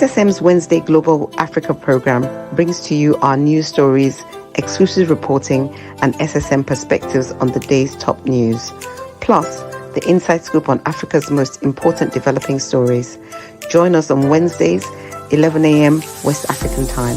SSM's Wednesday Global Africa program brings to you our news stories, exclusive reporting, and SSM perspectives on the day's top news. Plus, the inside scoop on Africa's most important developing stories. Join us on Wednesdays, 11 a.m. West African time.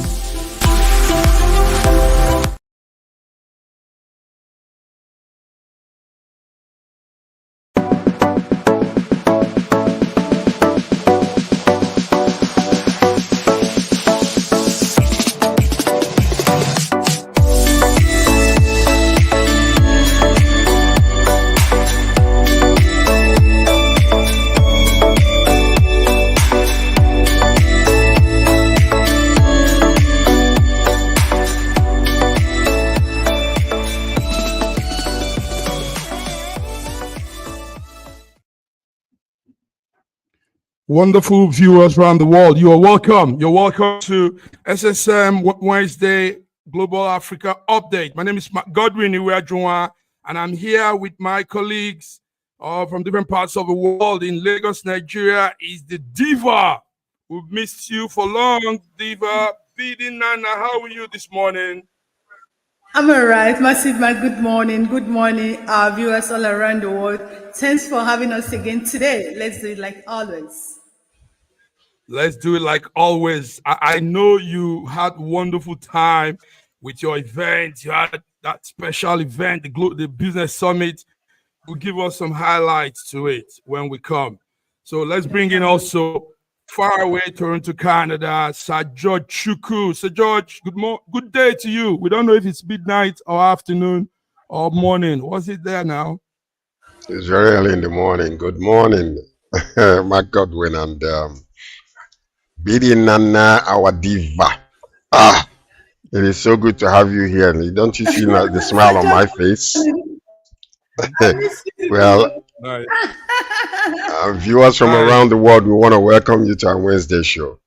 Wonderful viewers around the world, you are welcome. You're welcome to SSM Wednesday Global Africa Update. My name is Godwin Iweajunwa, and I'm here with my colleagues from different parts of the world. In Lagos, Nigeria is the Diva. We've missed you for long, Diva. Bidi Nana, how are you this morning? I'm all right. Massive man, good morning. Good morning, our viewers all around the world. Thanks for having us again today. Let's do it like always. Let's do it like always. I know you had wonderful time with your event. You had that special event, the Business Summit. We'll give us some highlights to it when we come. So let's bring in also far away Toronto, Canada, Sir George Chukwu. Sir George, good day to you. We don't know if it's midnight or afternoon or morning. What's it there now? It's very early in the morning. Good morning, Mark Godwin and Bidi Nana, our Diva. It is so good to have you here. Don't you see the smile on my face? Well, viewers from around the world, we want to welcome you to our Wednesday show.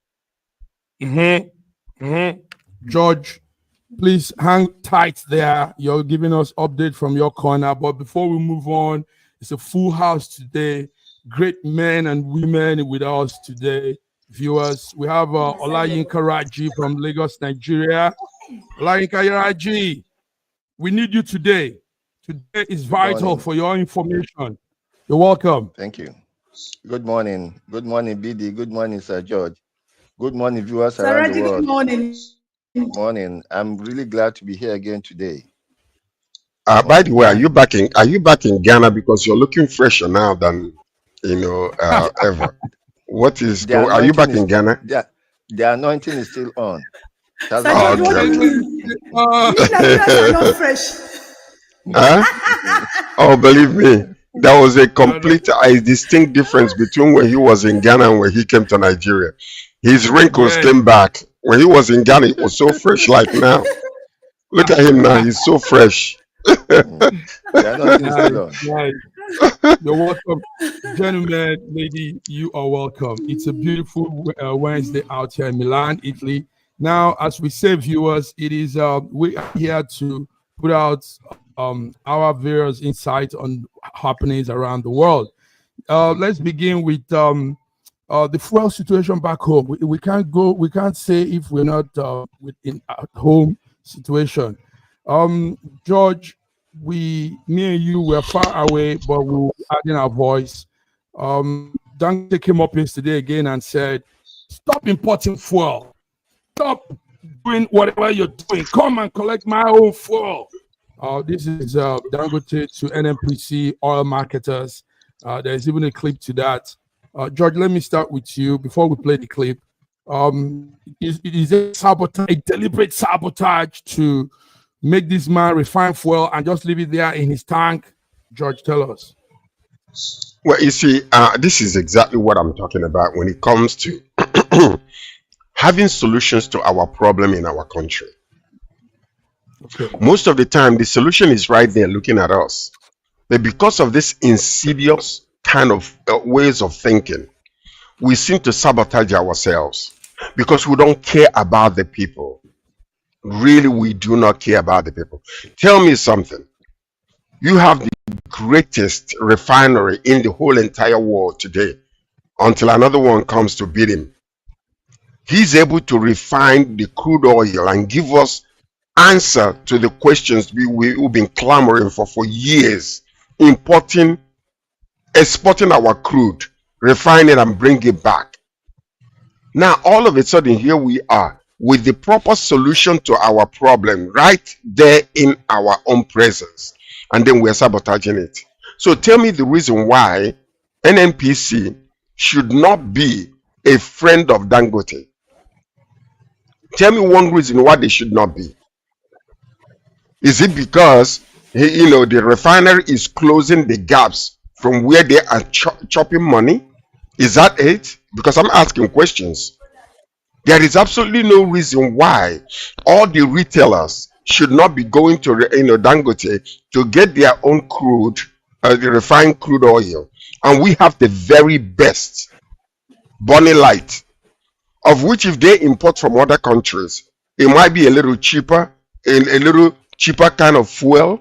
George, please hang tight there. You're giving us update from your corner. But before we move on, it's a full house today. Great men and women with us today. Viewers, we have Olayinka Raji from Lagos, Nigeria. Olayinka Raji, we need you today. Today is vital for your information. You're welcome. Thank you. Good morning. Good morning, BD. Good morning, Sir George. Good morning, viewers around the world. Good morning. Good morning. I'm really glad to be here again today. By the way, are you back in Ghana? Because you're looking fresher now than ever. What is going? Are you back in Ghana? The anointing is still on. That's not fresh. Oh, believe me, there was a complete, distinct difference between when he was in Ghana and when he came to Nigeria. His wrinkles came back. When he was in Ghana, he was so fresh like now. Look at him now, he's so fresh. You're welcome. Gentlemen, lady, you are welcome. It's a beautiful Wednesday out here in Milan, Italy. Now, as we say, viewers, it is we are here to put out our various insights on happenings around the world. Let's begin with the fuel situation back home. We can't say if we're not in at home situation. George, me and you were far away, but we were adding our voice. Donkor came up yesterday again and said, "Stop importing fuel. Stop doing whatever you're doing. Come and collect my own fuel." This is Donkor to NNPC oil marketers. There's even a clip to that. George, let me start with you before we play the clip. Is a deliberate sabotage to make this man refine fuel and just leave it there in his tank? George, tell us. Well, you see, this is exactly what I'm talking about when it comes to having solutions to our problem in our country. Okay. Most of the time, the solution is right there looking at us. But because of this insidious kind of ways of thinking, we seem to sabotage ourselves because we don't care about the people. Really, we do not care about the people. Tell me something. You have the greatest refinery in the whole entire world today until another one comes to beat him. he's able to refine the crude oil and give us answer to the questions we've been clamoring for years, exporting our crude, refine it and bring it back. Now, all of a sudden, here we are with the proper solution to our problem right there in our own presence, and then we're sabotaging it. So tell me the reason why NNPC should not be a friend of Dangote. Tell me one reason why they should not be. Is it because the refinery is closing the gaps from where they are chopping money? Is that it? Because I'm asking questions. There is absolutely no reason why all the retailers should not be going to Dangote to get their own crude, the refined crude oil, and we have the very best Bonny Light, of which if they import from other countries, it might be a little cheaper, a little cheaper kind of fuel,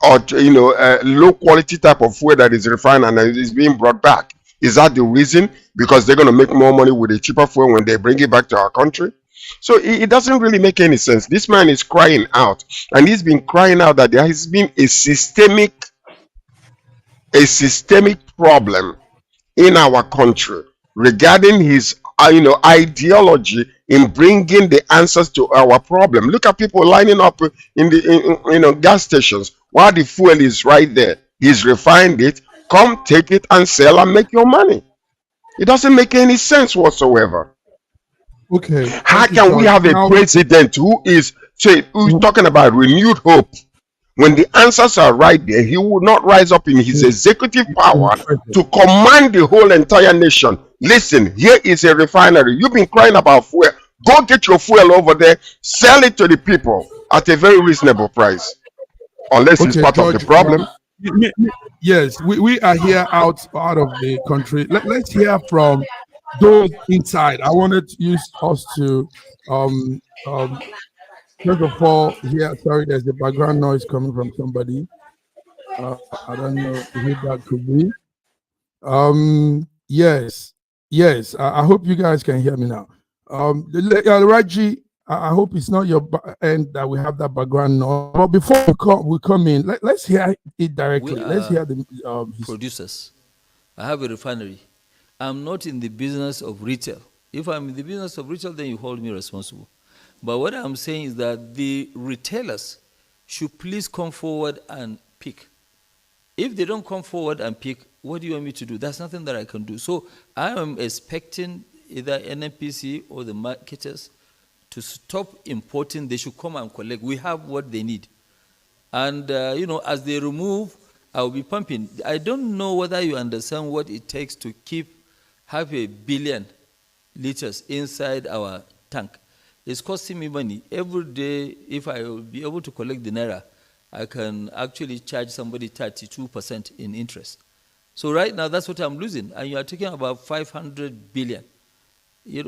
or a low quality type of fuel that is refined and is being brought back. Is that the reason? Because they're going to make more money with a cheaper fuel when they bring it back to our country? So it doesn't really make any sense. This man is crying out, and he's been crying out that there has been a systemic problem in our country regarding his ideology in bringing the answers to our problem. Look at people lining up in the gas stations while the fuel is right there. He's refined it. Come take it and sell and make your money. It doesn't make any sense whatsoever. Okay. How can we have a president who is talking about renewed hope when the answers are right there? He will not rise up in his executive power to command the whole entire nation. Listen, here is a refinery. You've been crying about fuel. Go get your fuel over there, sell it to the people at a very reasonable price. Unless it's part of the problem. Yes, we are here out of the country. Let's hear from those inside. I wanted us to first of all here. Sorry, there's a background noise coming from somebody. I don't know who that could be. Yes. I hope you guys can hear me now. Raji, I hope it's not your end that we have that background noise. But before we come in, let's hear it directly. Let's hear the producers. I have a refinery. I'm not in the business of retail. If I'm in the business of retail, then you hold me responsible. But what I'm saying is that the retailers should please come forward and pick. If they don't come forward and pick, what do you want me to do? That's nothing that I can do. So I am expecting either NNPC or the marketers to stop importing. They should come and collect. We have what they need. And, as they remove, I'll be pumping. I don't know whether you understand what it takes to keep 500 million liters inside our tank. It's costing me money. Every day, if I will be able to collect the naira, I can actually charge somebody 32% in interest. So right now, that's what I'm losing. And you are talking about 500 billion. We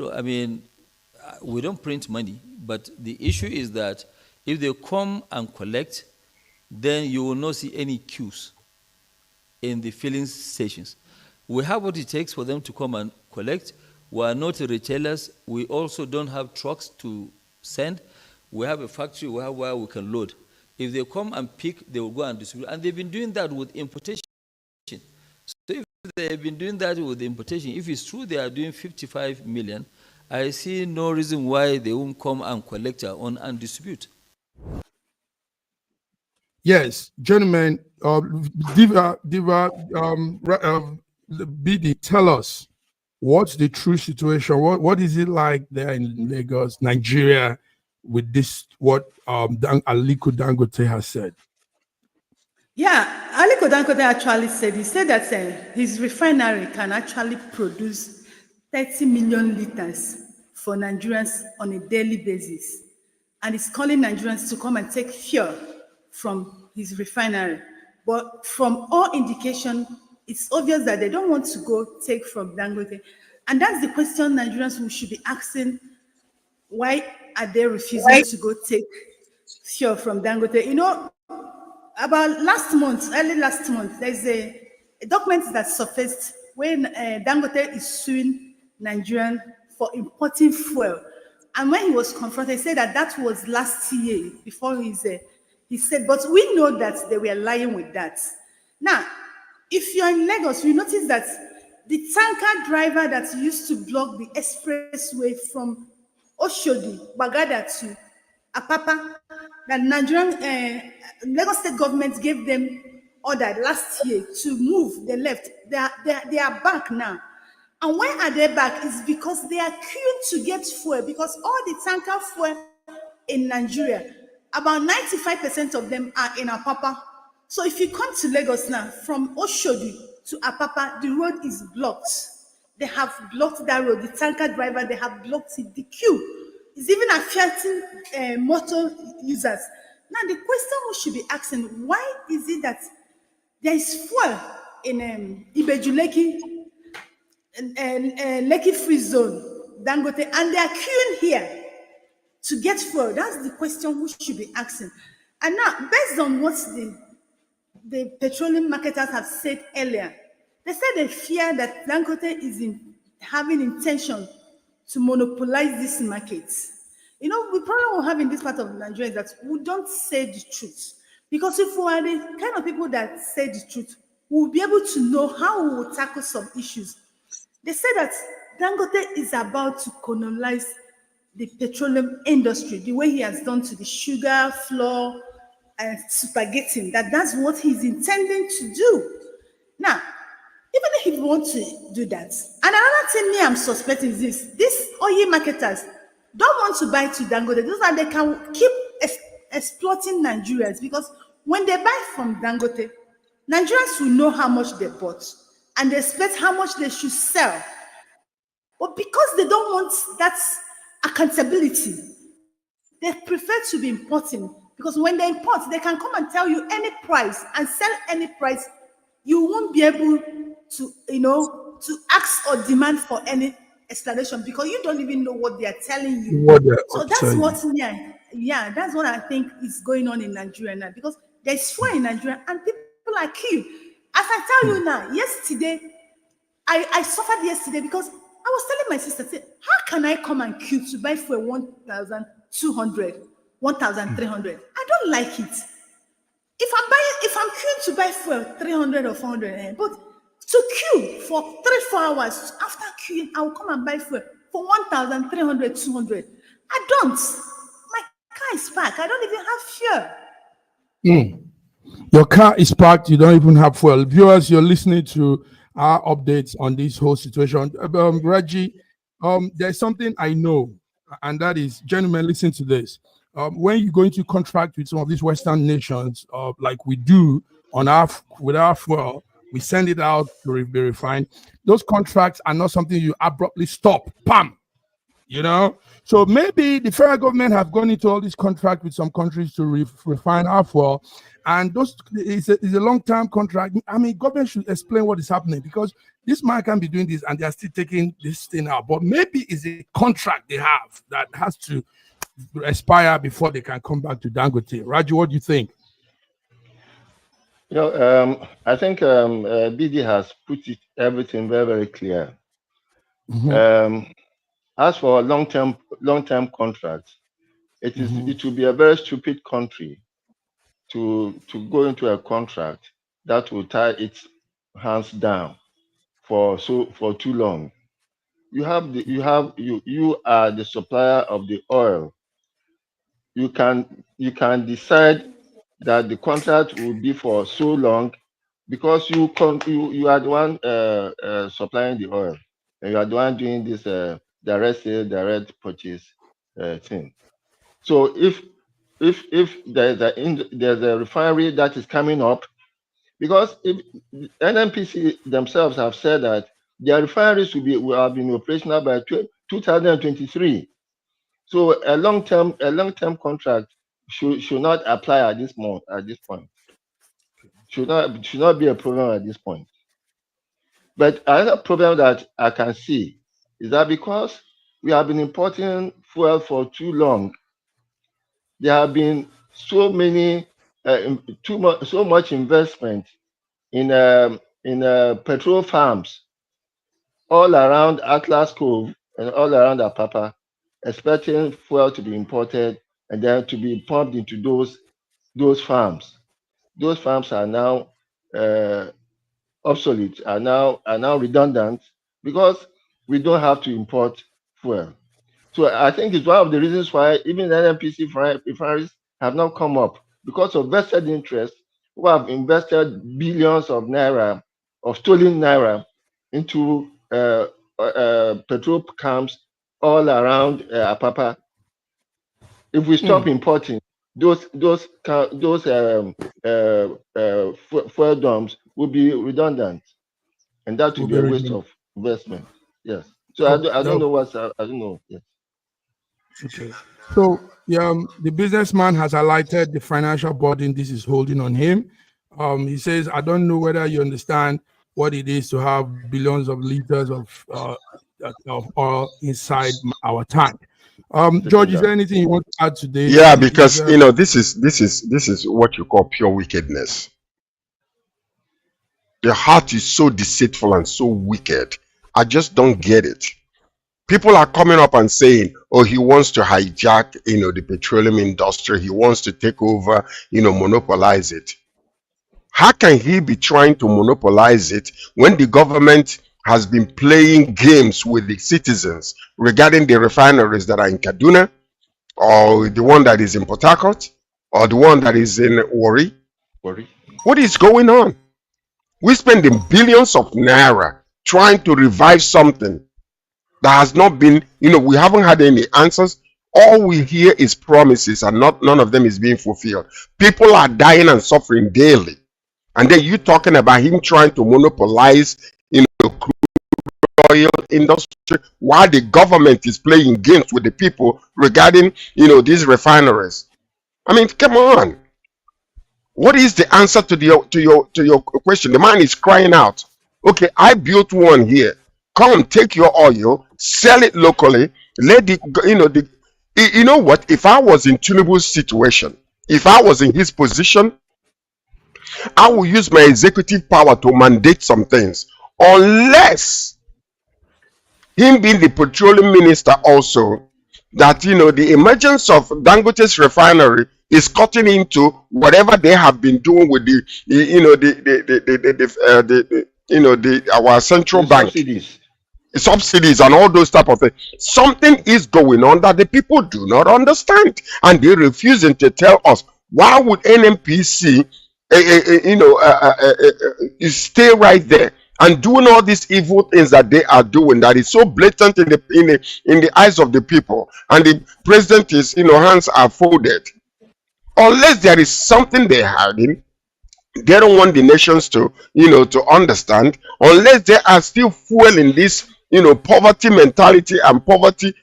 don't print money, but the issue is that if they come and collect, then you will not see any queues in the filling stations. We have what it takes for them to come and collect. We are not retailers. We also don't have trucks to send. We have a factory where we can load. If they come and pick, they will go and distribute. And they've been doing that with importation. So if they've been doing that with importation, if it's true they are doing 55 million, I see no reason why they won't come and collect our own and distribute. Yes, gentlemen, BD, tell us what's the true situation. What is it like there in Lagos, Nigeria, with this? What Aliko Dangote has said. Yeah, Aliko Dangote actually said. He said that his refinery can actually produce 30 million liters for Nigerians on a daily basis. And he's calling Nigerians to come and take fuel from his refinery. But from all indication, it's obvious that they don't want to go take from Dangote. And that's the question Nigerians should be asking. Why are they refusing to go take fuel from Dangote? About early last month, there's a document that surfaced when Dangote is suing Nigerian for importing fuel. And when he was confronted, he said that was last year before he said, but we know that they were lying with that. Now, if you're in Lagos, you notice that the tanker driver that used to block the expressway from Oshodi, Bagada to Apapa, that Nigerian Lagos state government gave them order last year to move. They left. They are back now. And why are they back? It's because they are queuing to get fuel, because all the tanker fuel in Nigeria, about 95% of them are in Apapa. So if you come to Lagos now, from Oshodi to Apapa, the road is blocked. They have blocked that road. The tanker driver, they have blocked it. The queue is even affecting motor users. Now, the question we should be asking, why is it that there is fuel in Ibejuleki, Lekki Free Zone, Dangote, and they are queuing here to get fuel? That's the question we should be asking. And now, based on what the petroleum marketers have said earlier, they said they fear that Dangote is having intention to monopolize this market. You know, the problem we have in this part of Nigeria is that we don't say the truth. Because if we are the kind of people that say the truth, we will be able to know how we will tackle some issues. They say that Dangote is about to colonize the petroleum industry, the way he has done to the sugar, flour, and spaghetti. That's what he's intending to do. Now, even if he wants to do that, and another thing me I'm suspecting is this: these oil marketers don't want to buy to Dangote, so that they can keep exploiting Nigerians, because when they buy from Dangote, Nigerians will know how much they bought and they expect how much they should sell. But because they don't want that accountability, they prefer to be importing, because when they import, they can come and tell you any price and sell any price. You won't be able to, to ask or demand for any explanation, because you don't even know what they are telling you. So that's what, that's what I think is going on in Nigeria now, because there's fuel in Nigeria and people are killed. As I tell you now, yesterday, I suffered yesterday because I was telling my sister, how can I come and queue to buy fuel 1,200, 1,300? I don't like it. If I'm queuing to buy fuel 300 or 400, but to queue for 3-4 hours, after queuing, I will come and buy fuel for 1,300, 200. I don't. My car is parked. I don't even have fuel. Your car is parked. You don't even have fuel. Viewers, you're listening to our updates on this whole situation. Reggie, there's something I know, and that is, gentlemen, listen to this. When you go into contract with some of these Western nations, like we do with our fuel, we send it out to be refined. Those contracts are not something you abruptly stop. Pam! So maybe the federal government have gone into all these contracts with some countries to refine our fuel, and it's a long-term contract. I mean, government should explain what is happening, because this man can be doing this and they are still taking this thing out. But maybe it's a contract they have that has to expire before they can come back to Dangote. Raju, what do you think? I think BD has put everything very, very clear. As for long-term contracts, it will be a very stupid country to go into a contract that will tie its hands down for too long. You are the supplier of the oil. You can decide that the contract will be for so long, because you are the one supplying the oil, and you are the one doing this direct sale, direct purchase thing. So if there's a refinery that is coming up, because if NNPC themselves have said that their refineries will have been operational by 2023. So a long-term contract should not apply at this point. Should not be a problem at this point. But another problem that I can see is that because we have been importing fuel for too long, there have been so much investment in petrol farms all around Atlas Cove and all around Apapa, expecting fuel to be imported and then to be pumped into those farms. Those farms are now obsolete, are now redundant because we don't have to import fuel. So I think it's one of the reasons why even the NNPC refineries have not come up, because of vested interests who have invested billions of naira, of stolen naira, into petrol camps all around Apapa. If we stop importing, those fuel dumps will be redundant, and that will be a waste of investment. Yes. So I don't know what's I don't know. Yes. Okay. So the businessman has highlighted the financial burden this is holding on him. He says, I don't know whether you understand what it is to have billions of liters of oil inside our tank. George, is there anything you want to add to this? Yeah, because this is what you call pure wickedness. The heart is so deceitful and so wicked. I just don't get it. People are coming up and saying, oh, he wants to hijack, the petroleum industry. He wants to take over, monopolize it. How can he be trying to monopolize it when the government has been playing games with the citizens regarding the refineries that are in Kaduna, or the one that is in Port Harcourt, or the one that is in Warri? What is going on? We're spending billions of naira trying to revive something that has not been, we haven't had any answers. All we hear is promises, and none of them is being fulfilled. People are dying and suffering daily. And then you talking about him trying to monopolize, crude oil industry, while the government is playing games with the people regarding, these refineries. I mean, come on. What is the answer to your question? The man is crying out. Okay, I built one here. Come, take your oil, sell it locally. Let the you know what? If I was in Tinubu's situation, if I was in his position, I will use my executive power to mandate some things, unless him being the petroleum minister also, that the emergence of Dangote's refinery is cutting into whatever they have been doing with our central bank subsidies and all those type of things. Something is going on that the people do not understand, and they're refusing to tell us. Why would NNPC stay right there and doing all these evil things that they are doing, that is so blatant in the eyes of the people, and the president is hands are folded? Unless there is something they're hiding, they don't want the nations to to understand. Unless they are still fueling this poverty mentality and poverty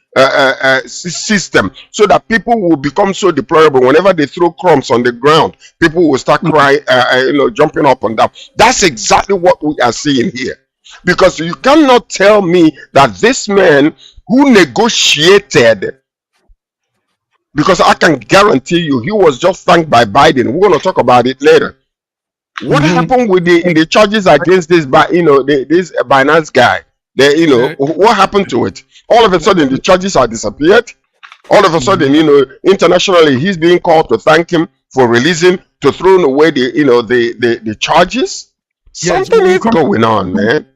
system, so that people will become so deplorable. Whenever they throw crumbs on the ground, people will start crying, jumping up and down. That's exactly what we are seeing here. Because you cannot tell me that this man who negotiated, because I can guarantee you he was just thanked by Biden. We're going to talk about it later. What happened with the charges against this this Binance guy? What happened to it? All of a sudden the charges are disappeared. All of a sudden, internationally he's being called to thank him for releasing, to throw away the charges. Something is going on, man.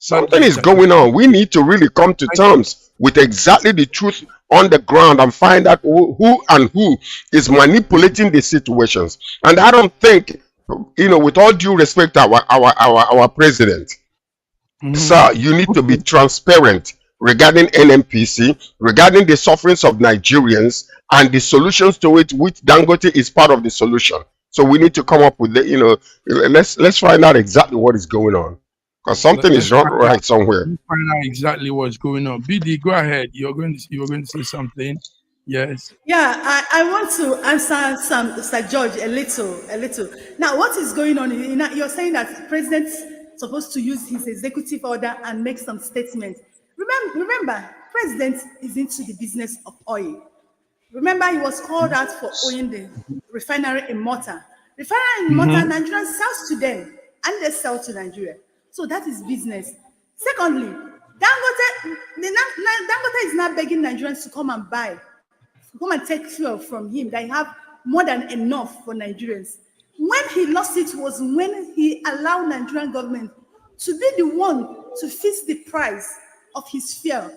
Something is going on. We need to really come to terms with exactly the truth on the ground and find out who is manipulating the situations. And I don't think, with all due respect, our president, sir, you need to be transparent regarding NNPC, regarding the sufferings of Nigerians and the solutions to it, which Dangote is part of the solution. So we need to come up with let's find out exactly what is going on, because something is not right somewhere. Let's find out exactly what's going on. BD, go ahead. You were going to say something. Yes. Yeah, I want to answer Mr. George a little. Now, what is going on? You're saying that the president's supposed to use his executive order and make some statements. Remember, president is into the business of oil. Remember, he was called out for owning the refinery in Malta. Refinery in Malta, Nigerians sells to them, and they sell to Nigeria. So that is business. Secondly, Dangote is now begging Nigerians to come and buy, come and take fuel from him. They have more than enough for Nigerians. When he lost it was when he allowed Nigerian government to be the one to fix the price of his fuel.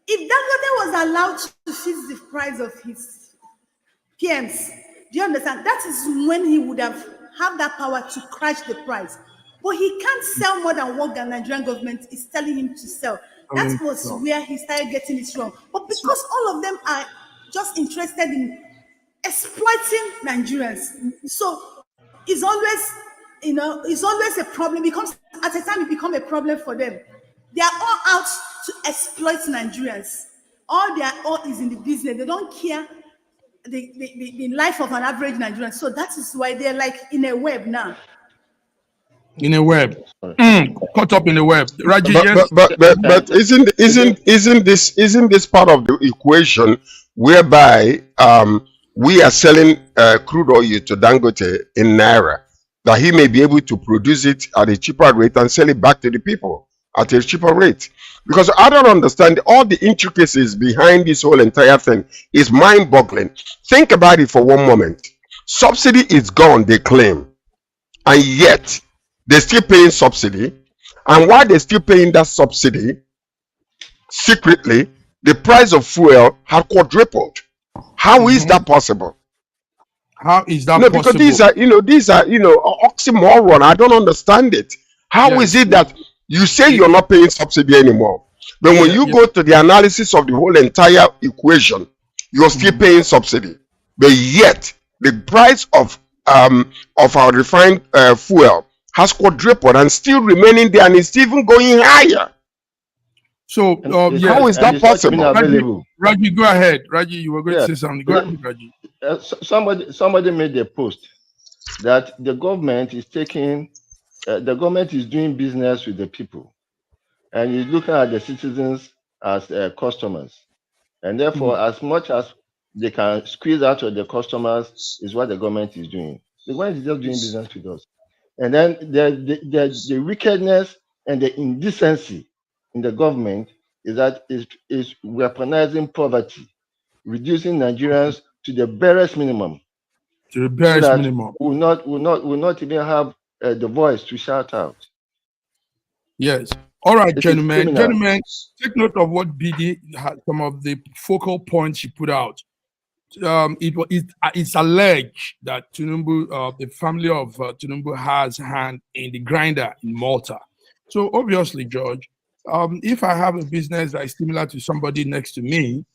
If Dangote was allowed to fix the price of his PMs, do you understand? That is when he would have that power to crash the price. But he can't sell more than what the Nigerian government is telling him to sell. That was where he started getting it wrong. But because all of them are just interested in exploiting Nigerians, so it's always, it's always a problem. At a time it becomes a problem for them. They are all out to exploit Nigerians. All is in the business. They don't care the life of an average Nigerian. So that is why they're like in a web now. In a web, caught up in the web. Raji, but isn't this part of the equation whereby we are selling crude oil to Dangote in naira, that he may be able to produce it at a cheaper rate and sell it back to the people at a cheaper rate? Because I don't understand all the intricacies behind this whole entire thing. Is mind-boggling. Think about it for one moment. Subsidy is gone, they claim, and yet they're still paying subsidy. And while they're still paying that subsidy, secretly, the price of fuel had quadrupled. How is that possible? How is that possible? Because these are oxymoron. I don't understand it. How is it that you say you're not paying subsidy anymore, but when you go to the analysis of the whole entire equation, you're still paying subsidy, but yet the price of our refined fuel has quadrupled and still remaining there, and it's even going higher. So how is that possible? Raji, go ahead. Raji, you were going to say something. Go ahead, Raji. Somebody made a post that the government is doing business with the people, and is looking at the citizens as customers, and therefore, as much as they can squeeze out of the customers is what the government is doing. The government is just doing business with us. And then the wickedness and the indecency in the government is that is weaponizing poverty, reducing Nigerians to the barest minimum. To the barest minimum. Will not even have the voice to shout out. Yes. All right, gentlemen. Gentlemen, take note of what BD had, some of the focal points she put out. It's alleged that Tinubu, the family of Tinubu, has hand in the grinder in Malta. So obviously, George, if I have a business that is similar to somebody next to me,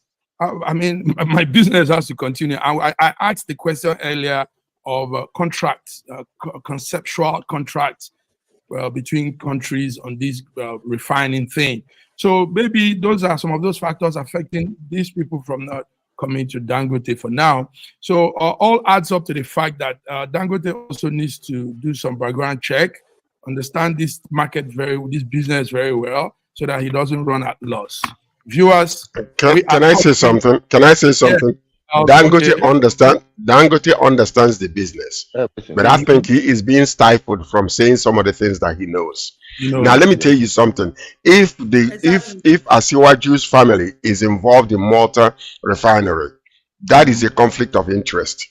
I mean, my business has to continue. I asked the question earlier of contracts, conceptual contracts between countries on this refining thing. So maybe those are some of those factors affecting these people from not coming to Dangote for now. So all adds up to the fact that Dangote also needs to do some background check, understand this market this business very well, so that he doesn't run at loss. Viewers, can I say something? Can I say something? Dangote understands the business, but I think he is being stifled from saying some of the things that he knows. Now let me tell you something. If Asiwaju's family is involved in Malta refinery, that is a conflict of interest,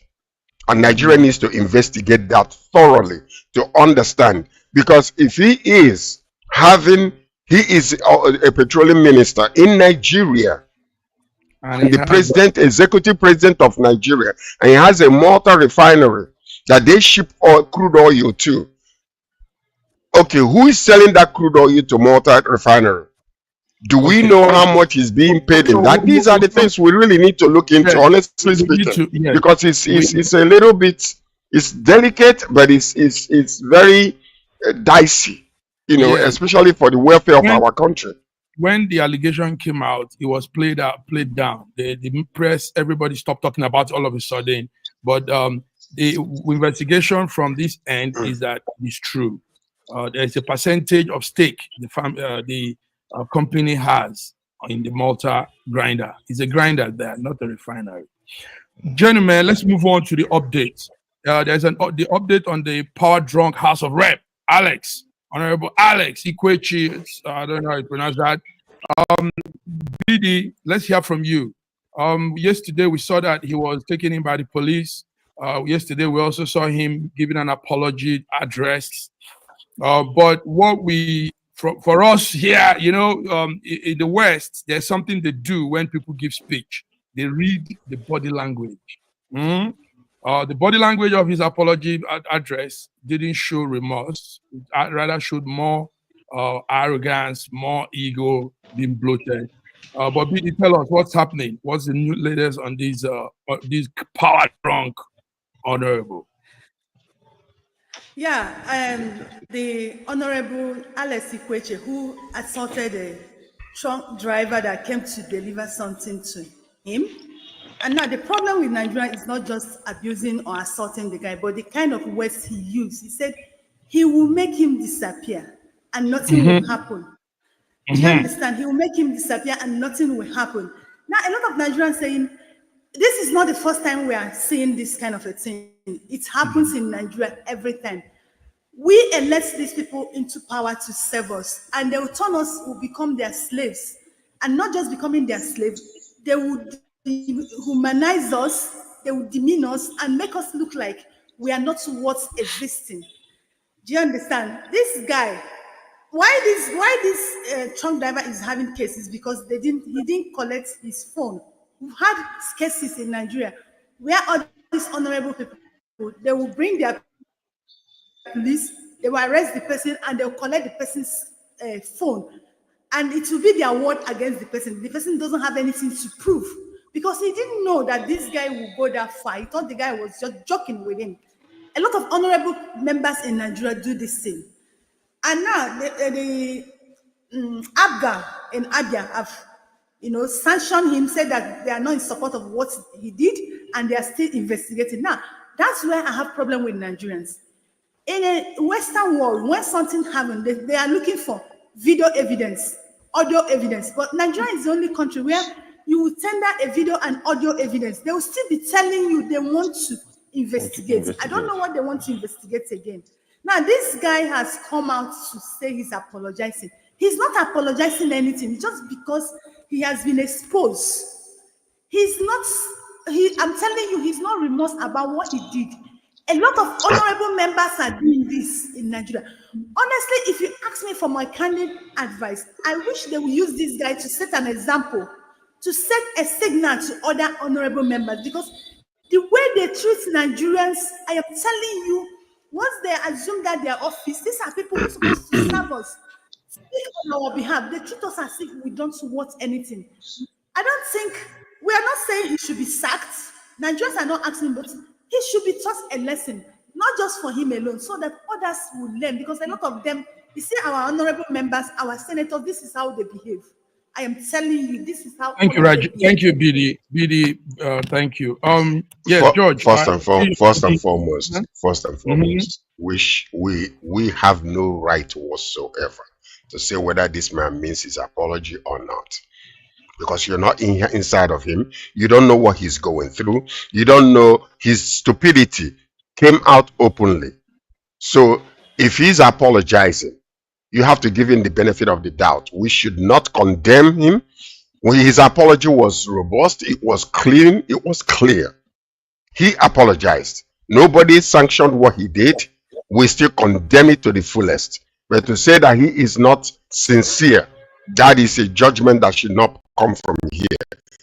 and Nigeria needs to investigate that thoroughly to understand. Because if he is a petroleum minister in Nigeria, and the executive president of Nigeria, and he has a Malta refinery that they ship crude oil to. Okay, who is selling that crude oil to Malta refinery? Do we know how much is being paid in that? These are the things we really need to look into, honestly speaking, because it's a little bit, it's delicate, but it's very dicey, especially for the welfare of our country. When the allegation came out, it was played down. The press, everybody stopped talking about it all of a sudden. But the investigation from this end is that it's true. There's a percentage of stake the company has in the Malta grinder. It's a grinder there, not a refinery. Gentlemen, let's move on to the update. There's the update on the power-drunk House of Rep. Honorable Alex Ikwechi, I don't know how you pronounce that, BD, let's hear from you. Yesterday we saw that he was taken in by the police. Yesterday we also saw him giving an apology address. But what for us here, in the West, there's something they do when people give speech. They read the body language. The body language of his apology address didn't show remorse. It rather showed more arrogance, more ego being bloated. But BD, tell us what's happening. What's the new latest on these power drunk honorable? Yeah, the Honorable Alex Ikweche, who assaulted a truck driver that came to deliver something to him. And now the problem with Nigeria is not just abusing or assaulting the guy, but the kind of words he used. He said he will make him disappear and nothing will happen. Do you understand? He will make him disappear and nothing will happen. Now, a lot of Nigerians saying, this is not the first time we are seeing this kind of a thing. It happens in Nigeria every time. We elect these people into power to serve us, and they will turn us, will become their slaves. And not just becoming their slaves, they will humanize us, they will demean us, and make us look like we are not worth existing. Do you understand? This guy, why this truck driver is having cases? Because he didn't collect his phone. We've had cases in Nigeria where all these honorable people, they will bring their police, they will arrest the person, and they'll collect the person's phone. And it will be their word against the person. The person doesn't have anything to prove because he didn't know that this guy would go that far. He thought the guy was just joking with him. A lot of honorable members in Nigeria do this thing. And now the Abga in Abia have, sanctioned him, said that they are not in support of what he did, and they are still investigating. Now, that's where I have problem with Nigerians. In a Western world, when something happens, they are looking for video evidence, audio evidence. But Nigeria is the only country where you will tender a video and audio evidence. They will still be telling you they want to investigate. I don't know what they want to investigate again. Now, this guy has come out to say he's apologizing. He's not apologizing anything, just because he has been exposed. I'm telling you, he's not remorse about what he did. A lot of honorable members are doing this in Nigeria. Honestly, if you ask me for my candid advice, I wish they would use this guy to set an example, to set a signal to other honorable members, because the way they treat Nigerians, I am telling you, once they assume that their office, these are people who are supposed to serve us, speak on our behalf. They treat us as if we don't want anything. I don't think, we are not saying he should be sacked. Nigerians are not asking, but he should be taught a lesson, not just for him alone, so that others will learn. Because a lot of them, you see, our honorable members, our senators, this is how they behave. I am telling you, this is how. Thank you, Raj. Thank you, BD. BD, thank you. George. First and foremost, we have no right whatsoever to say whether this man means his apology or not, because you're not inside of him. You don't know what he's going through. You don't know his stupidity came out openly. So if he's apologizing, you have to give him the benefit of the doubt. We should not condemn him. When his apology was robust, it was clean, it was clear. He apologized. Nobody sanctioned what he did. We still condemn it to the fullest. But to say that he is not sincere, that is a judgment that should not come from here.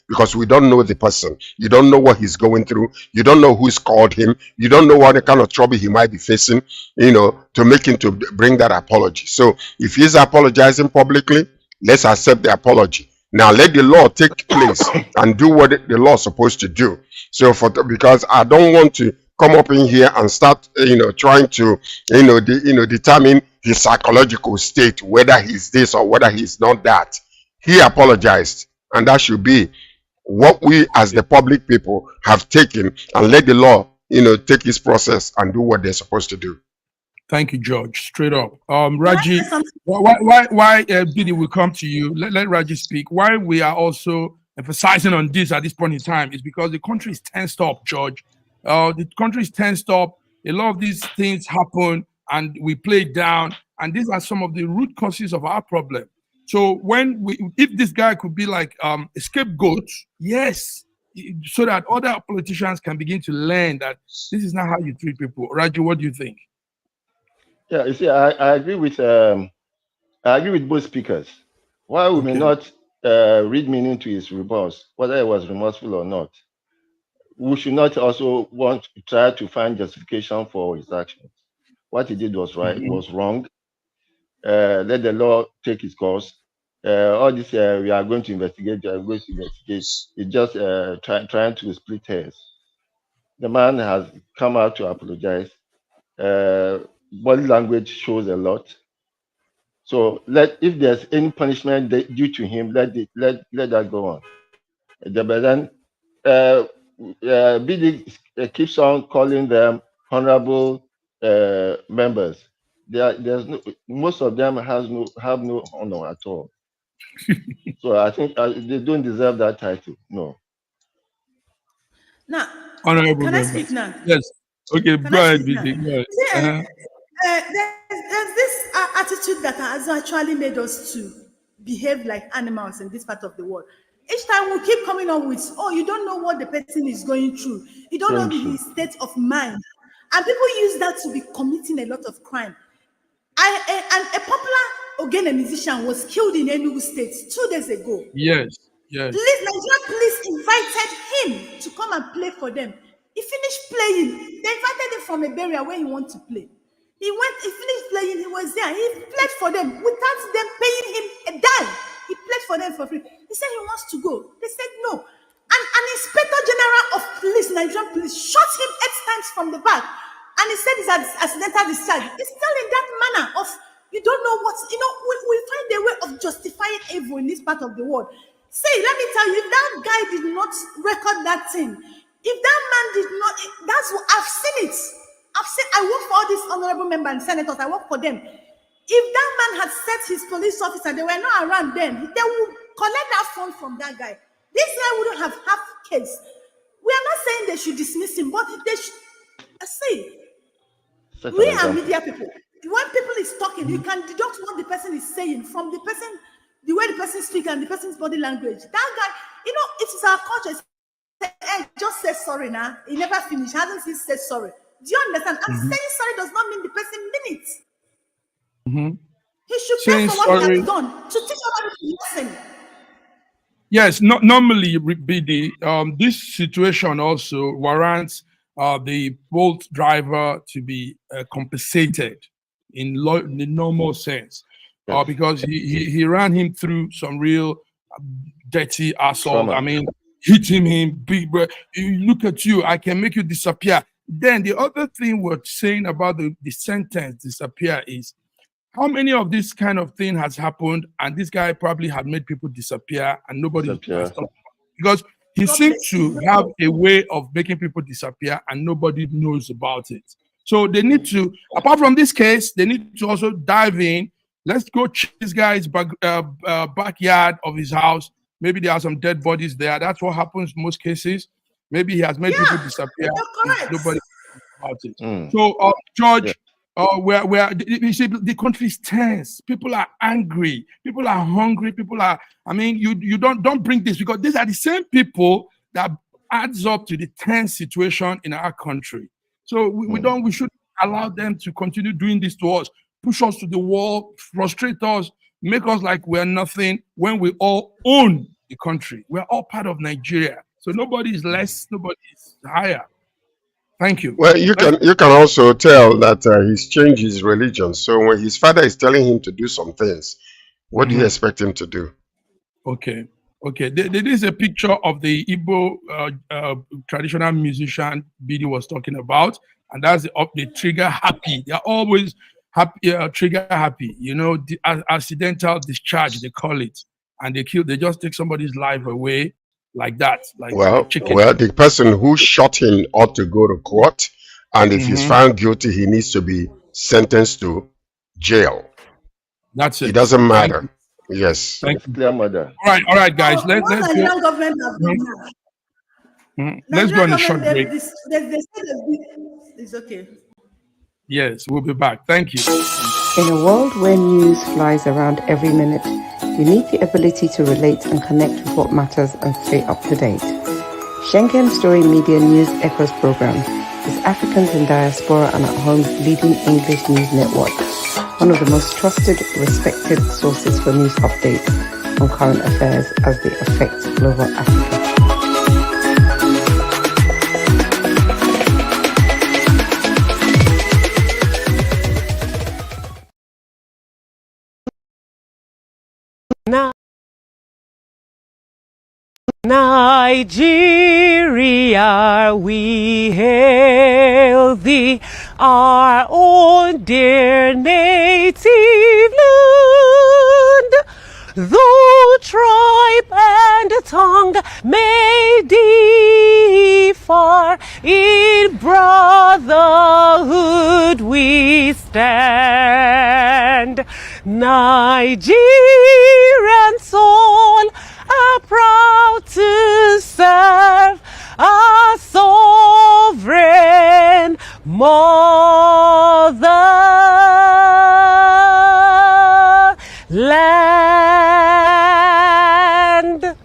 Because we don't know the person. You don't know what he's going through. You don't know who's called him. You don't know what kind of trouble he might be facing, to make him to bring that apology. So if he's apologizing publicly, let's accept the apology. Now let the law take place and do what the law is supposed to do. So because I don't want to come up in here and start, trying to, determine his psychological state, whether he's this or whether he's not that. He apologized, and that should be what we as the public people have taken, and let the law, take its process and do what they're supposed to do. Thank you, George. Straight up. Raji, why BD will come to you. Let Raji speak. Why we are also emphasizing on this at this point in time is because the country is tensed up, George. The country is tensed up. A lot of these things happen and we play down. And these are some of the root causes of our problem. So if this guy could be like a scapegoat, yes, so that other politicians can begin to learn that this is not how you treat people. Raju, what do you think? Yeah, you see, I agree with both speakers. While we may not read meaning to his remorse, whether it was remorseful or not, we should not also want to try to find justification for his actions. What he did was right, was wrong. Let the law take its course. All this we are going to investigate. We are going to investigate. It's just trying to split hairs. The man has come out to apologize. Body language shows a lot. So if there's any punishment due to him, let that go on. But then BD keeps on calling them honorable members. Most of them have no honor at all. So I think they don't deserve that title. No. Now, Honorable can I members. speak now? Yes. Okay, Can go I ahead, speak now? BD. Go ahead. There's this attitude that has actually made us to behave like animals in this part of the world. Each time we keep coming up with, oh, you don't know what the person is going through. You don't know his state of mind. And people use that to be committing a lot of crime. And a popular Ogene musician was killed in Enugu State 2 days ago. Yes. Nigerian police invited him to come and play for them. He finished playing. They invited him from a barrier where he wanted to play. He finished playing, he was there. He played for them without them paying him a dime. He played for them for free. He said he wants to go. They said no. And an Inspector General of Police, Nigerian police, shot him 8 times from the back. And he said it's accidental discharge. It's still in that manner of, you don't know what, we find a way of justifying evil in this part of the world. See, let me tell you, if that guy did not record that thing, if that man did not, that's what I've seen it. I work for all these honorable members and senators, I work for them. If that man had set his police officer, they were not around then, they would collect that fund from that guy. This guy wouldn't have half case. We are not saying they should dismiss him, but they should see. We are media people. When people is talking, you can deduct what the person is saying from the person, the way the person speaks and the person's body language. That guy, it is our culture. Hey, just say sorry now. He never finished. Hasn't he said sorry? Do you understand? And saying sorry does not mean the person mean it. He should pay for what he has done to teach others to listen. Yes, normally, BD, this situation also warrants the Bolt driver to be compensated in the normal sense, because he ran him through some real dirty assault. I mean, hitting him, big bro. Look at you, I can make you disappear. Then the other thing we're saying about the sentence disappear is how many of this kind of thing has happened, and this guy probably had made people disappear and nobody has stopped, because he seems to have a way of making people disappear and nobody knows about it. So they need to, apart from this case, they need to also dive in. Let's go check this guy's backyard of his house. Maybe there are some dead bodies there. That's what happens in most cases. Maybe he has made people disappear. And nobody knows about it. So, George, you see, the country is tense. People are angry. People are hungry. People are. I mean, you don't bring this, because these are the same people that adds up to the tense situation in our country. So we should allow them to continue doing this to us, push us to the wall, frustrate us, make us like we're nothing, when we all own the country. We're all part of Nigeria. So nobody is less, nobody is higher. Thank you. Well, you can also tell that he's changed his religion. So when his father is telling him to do some things, what do you expect him to do? Okay. There is a picture of the Igbo traditional musician BD was talking about, and that's the trigger happy. They're always happy, trigger happy. The accidental discharge, they call it, and they just take somebody's life away like that. Well, the person who shot him ought to go to court, and if he's found guilty, he needs to be sentenced to jail. That's it. It doesn't matter. Yes. Thank you. Clear mother. All right, guys. Let's go. Let's go on a short break. It's okay. Yes, we'll be back. Thank you. In a world where news flies around every minute, We need the ability to relate and connect with what matters and stay up to date. Schengen Story Media News Echoes program is Africans in Diaspora and at Home's leading English news network, one of the most trusted, respected sources for news updates on current affairs as they affect global Africa. Nigeria, we hail thee, our own dear native land. Though tribe and tongue may differ, in brotherhood we stand. Nigerian soul are proud to serve our sovereign motherland.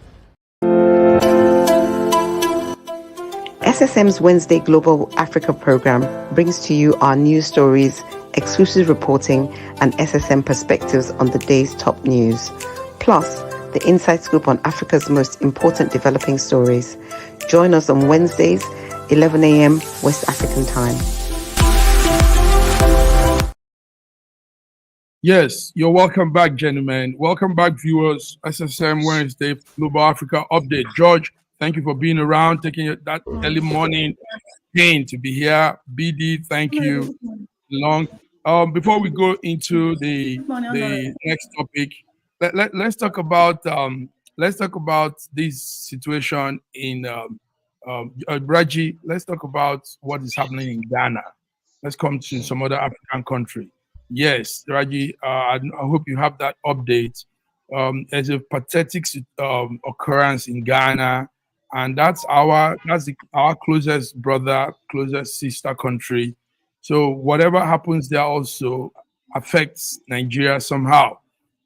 SSM's Wednesday Global Africa program brings to you our news stories, exclusive reporting, and SSM perspectives on the day's top news. Plus, the inside scoop on Africa's most important developing stories. Join us on Wednesdays, 11 a.m. West African time. Yes, you're welcome back, gentlemen. Welcome back, viewers. SSM Wednesday Global Africa update. George, thank you for being around, taking that early morning pain to be here. BD, thank you. Long. Before we go into the next topic, let's talk about this situation in Raji. Let's talk about what is happening in Ghana. Let's come to some other African country. Yes, Raji, I hope you have that update. There's a pathetic occurrence in Ghana, and that's our closest brother, closest sister country. So whatever happens there also affects Nigeria somehow.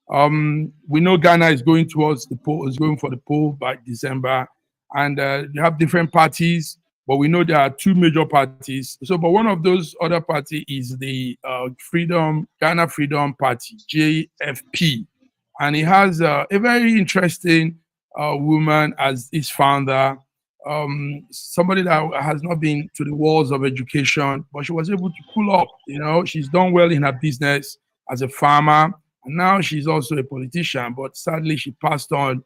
We know Ghana is going towards the poll, is going for the poll by December, and you have different parties, but we know there are two major parties. So, but one of those other party is the Ghana Freedom Party, JFP, and it has a very interesting woman as its founder. Somebody that has not been to the walls of education, but she was able to pull up. You know, she's done well in her business as a farmer, and now she's also a politician. But sadly, she passed on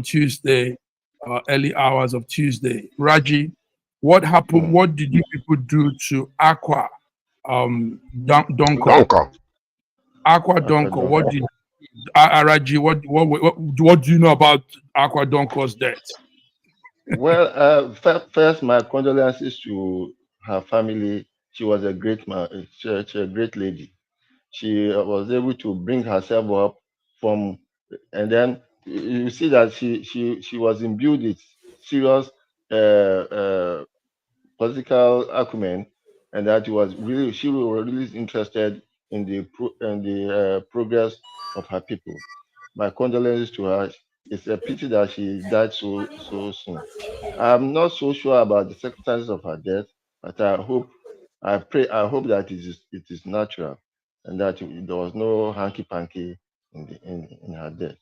Tuesday, early hours of Tuesday. Raji, what happened? What did you people do to Akua, Donkor? Akua Donkor. What did Raji? What do you know about Akua Donkor's death? Well, first, my condolences to her family. She was a great man, a great lady. She was able to bring herself up from, and then you see that she was imbued with serious political acumen, and that she was really interested in the progress of her people. My condolences to her. It's a pity that she died so soon. I'm not so sure about the circumstances of her death, but I hope that it is natural, and that there was no hanky-panky in her death.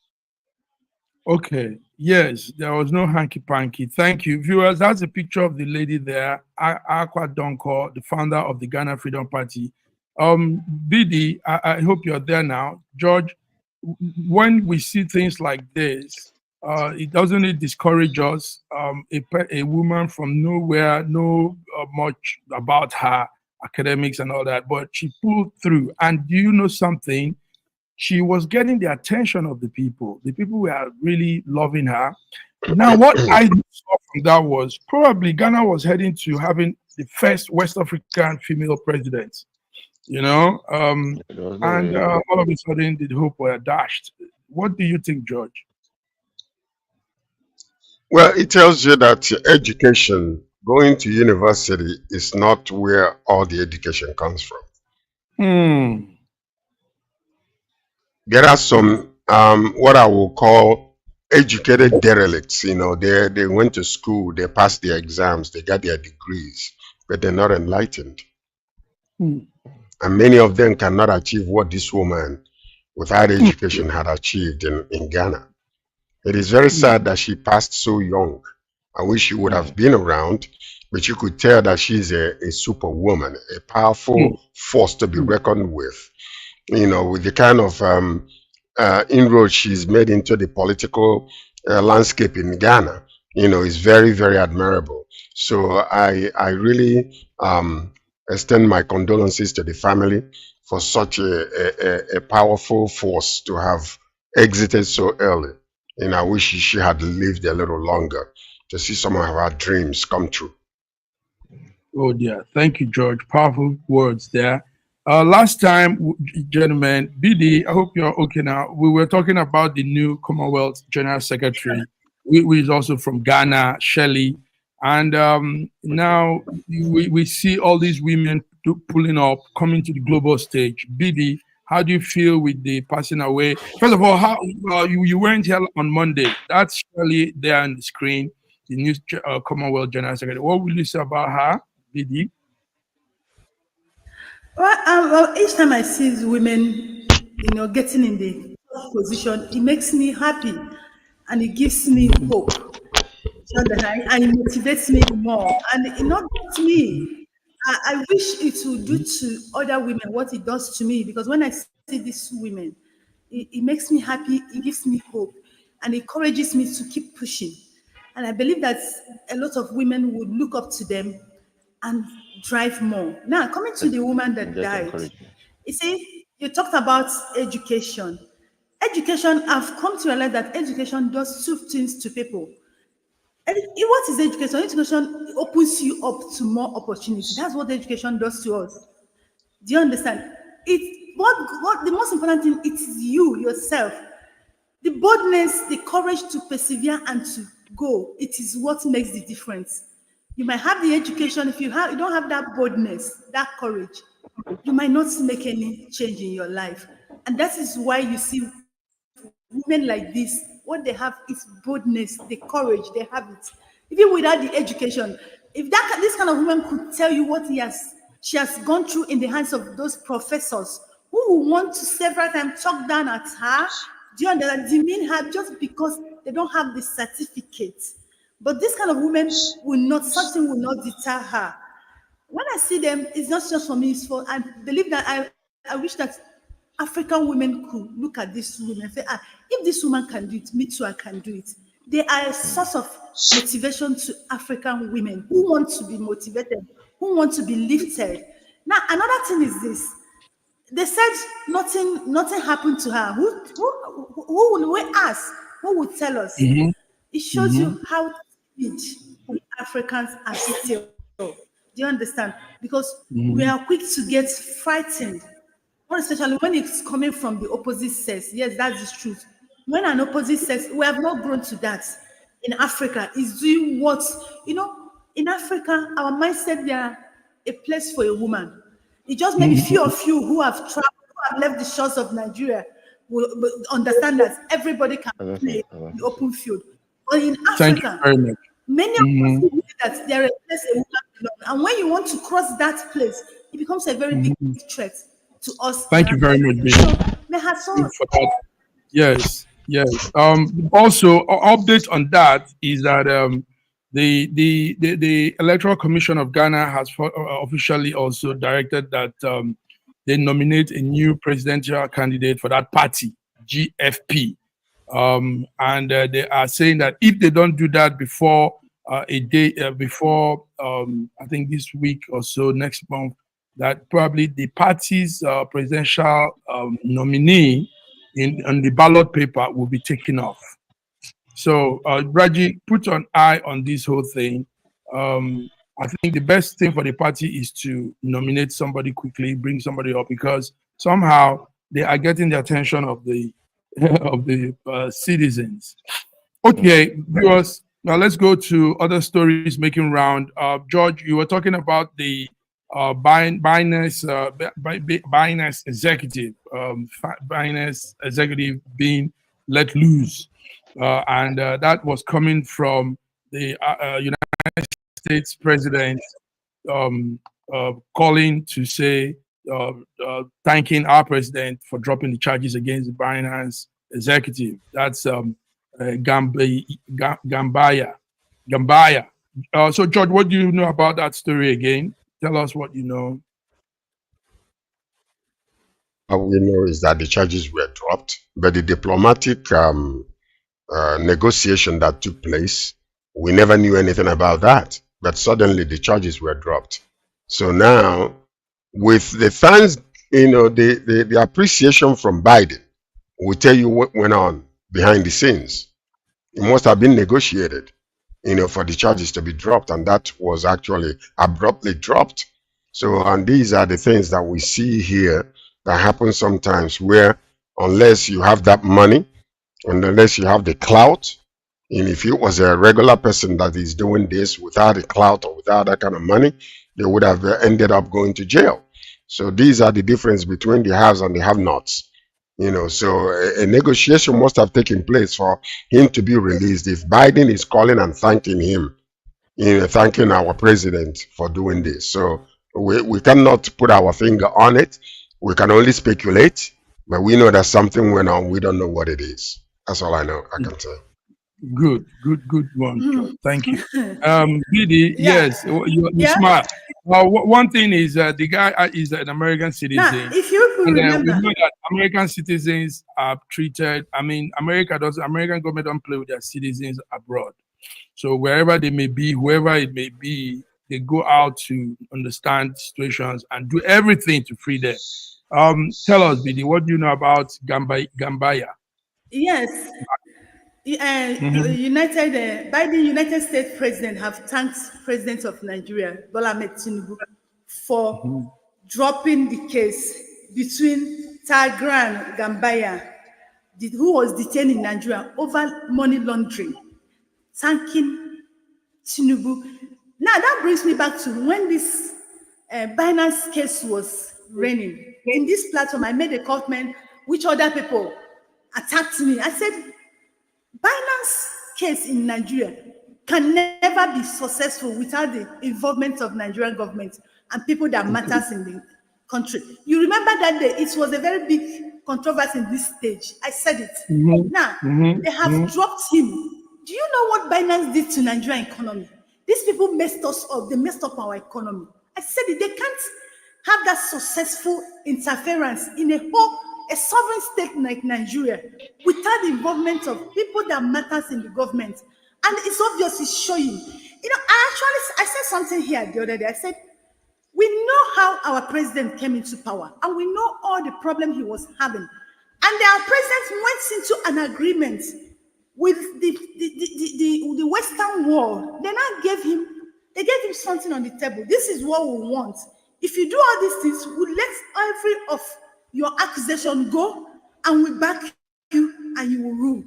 Okay, yes, there was no hanky-panky. Thank you. Viewers, that's a picture of the lady there, Akua Donkor, the founder of the Ghana Freedom Party. BD, I hope you're there now. George, when we see things like this, it doesn't discourage us. A woman from nowhere, know much about her academics and all that, but she pulled through. And do you know something? She was getting the attention of the people. The people were really loving her. Now, what I saw from that was probably Ghana was heading to having the first West African female president, you know, and all of a sudden the hope were dashed. What do you think, George? Well, it tells you that education, going to university, is not where all the education comes from. There are some what I will call educated derelicts. You know, they went to school, they passed their exams, they got their degrees, but they're not enlightened. And many of them cannot achieve what this woman without education had achieved in Ghana. It is very sad that she passed so young. I wish she would have been around, but you could tell that she's a superwoman, a powerful force to be reckoned with. You know, with the kind of inroads she's made into the political landscape in Ghana, you know, is very, very admirable. So I really extend my condolences to the family for such a powerful force to have exited so early. And I wish she had lived a little longer to see some of her dreams come true. Oh dear, thank you, George. Powerful words there. Last time, gentlemen, BD, I hope you're okay now. We were talking about the new Commonwealth General Secretary, who is also from Ghana, Shelley. And now we see all these women pulling up, coming to the global stage. BD, how do you feel with the passing away? First of all, how you weren't here on Monday. That's Shelley there on the screen, the new Commonwealth General Secretary. What will you say about her, BD? Well, each time I see women, you know, getting in the top position, it makes me happy and it gives me hope. And it motivates me more. And it not just me. I wish it would do to other women what it does to me, because when I see these women, it makes me happy, it gives me hope, and it encourages me to keep pushing. And I believe that a lot of women would look up to them and drive more. Now, coming to the woman that died, you see, you talked about education. Education, I've come to realize that education does two things to people. And what is education? Education opens you up to more opportunity. That's what education does to us. Do you understand? What the most important thing, it is you yourself. The boldness, the courage to persevere and to go, it is what makes the difference. You might have the education, if you don't have that boldness, that courage, you might not make any change in your life. And that is why you see women like this, what they have is boldness, the courage, they have it. Even without the education, if this kind of woman could tell you what she has gone through in the hands of those professors who will want to several times talk down at her, do you understand? Demean her just because they don't have the certificate. But this kind of women something will not deter her. When I see them, it's not just for me, it's for, I believe that I wish that African women could look at this woman and say, if this woman can do it, me too, I can do it. They are a source of motivation to African women who want to be motivated, who want to be lifted. Now, another thing is this. They said nothing happened to her. Who will ask? Who will tell us? Mm-hmm. It shows you how Africans are still. Do you understand? Because we are quick to get frightened, more especially when it's coming from the opposite sex. Yes, that's the truth. When an opposite sex, we have not grown to that. In Africa, is doing what, in Africa, our mindset, they are a place for a woman. It just maybe few of you who have traveled, who have left the shores of Nigeria will understand that everybody can play the open field. But in Africa, many of us believe that there is a place a woman belongs. And when you want to cross that place, it becomes a very big threat to us. Thank you very much, Bishop. Yes. Also, update on that is that the Electoral Commission of Ghana has officially also directed that they nominate a new presidential candidate for that party, GFP. And they are saying that if they don't do that before I think this week or so, next month, that probably the party's presidential nominee on the ballot paper will be taken off. So, Raji, put an eye on this whole thing. I think the best thing for the party is to nominate somebody quickly, bring somebody up, because somehow they are getting the attention of the citizens. Okay, viewers, now let's go to other stories making round. George, you were talking about the Binance executive, Binance executive being let loose, and that was coming from the United States president calling to say, thanking our president for dropping the charges against the Binance executive. That's Gambaya. So, George, what do you know about that story again? Tell us what you know. What we know is that the charges were dropped, but the diplomatic negotiation that took place, we never knew anything about that. But suddenly the charges were dropped. So now, with the thanks, the appreciation from Biden, will tell you what went on behind the scenes. It must have been negotiated, for the charges to be dropped, and that was actually abruptly dropped. So, and these are the things that we see here that happen sometimes, where unless you have that money, and unless you have the clout, and if it was a regular person that is doing this without a clout or without that kind of money, they would have ended up going to jail. So these are the difference between the haves and the have-nots. So a negotiation must have taken place for him to be released. If Biden is calling and thanking him, thanking our president for doing this. So we cannot put our finger on it. We can only speculate, but we know that something went on. We don't know what it is. That's all I know. I can say. Good one. George. Thank you. Bidi, yes, you're smart. One thing is the guy is an American citizen. Now, if you could remember, we know that American citizens are treated. American government don't play with their citizens abroad. So wherever they may be, whoever it may be, they go out to understand situations and do everything to free them. Tell us, Bidi, what do you know about Gambaya? Yes. Biden, United States President, have thanked President of Nigeria, Bola Ahmed Tinubu, for dropping the case between Tigran Gambaya, who was detained in Nigeria over money laundering, thanking Tinubu. Now that brings me back to when this Binance case was raining. In this platform, I made a comment which other people attacked me. I said, Binance case in Nigeria can never be successful without the involvement of Nigerian government and people that matters in the country. You remember that day, it was a very big controversy in this stage. I said it. Now, they have dropped him. Do you know what Binance did to Nigerian economy? These people messed us up. They messed up our economy. I said it. They can't have that successful interference in a sovereign state like Nigeria without the involvement of people that matters in the government. And it's obvious, it's showing. I said something here the other day. I said, we know how our president came into power and we know all the problem he was having. And our president went into an agreement with the Western world. They gave him something on the table. This is what we want. If you do all these things, we let every of your accusation go and we back you and you will rule.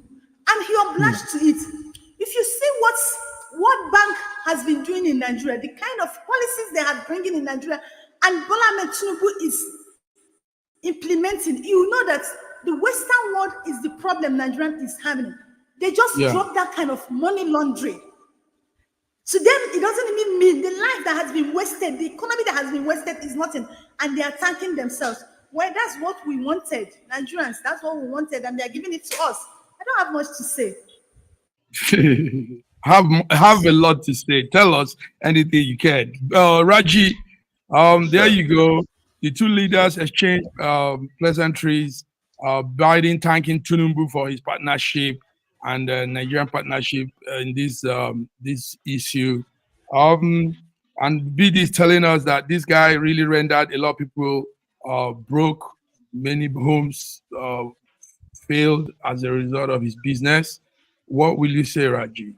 And he obliged to it. If you see what bank has been doing in Nigeria, the kind of policies they are bringing in Nigeria, and Bola Ahmed Tinubu is implementing, you know that the Western world is the problem Nigeria is having. They just drop that kind of money laundering. To them, it doesn't even mean the life that has been wasted, the economy that has been wasted is nothing, and they are thanking themselves. Well, that's what we wanted, Nigerians. That's what we wanted, and they are giving it to us. I don't have much to say. have a lot to say. Tell us anything you can. Raji, there you go. The two leaders exchange pleasantries. Biden thanking Tinubu for his partnership and Nigerian partnership in this issue. And BD is telling us that this guy really rendered a lot of people broke. Many homes failed as a result of his business. What will you say, Raji?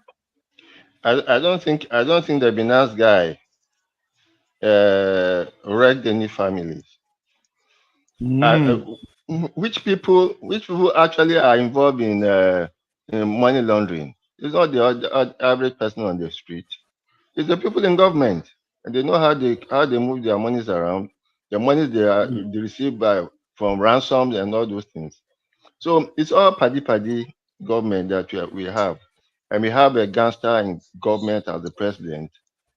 I don't think the Binance guy wrecked any families. Which people actually are involved in money laundering? It's not the average person on the street. It's the people in government. and they know how they move their monies around. The monies they receive from ransoms and all those things. So it's all paddy government that we have, and we have a gangster in government as the president,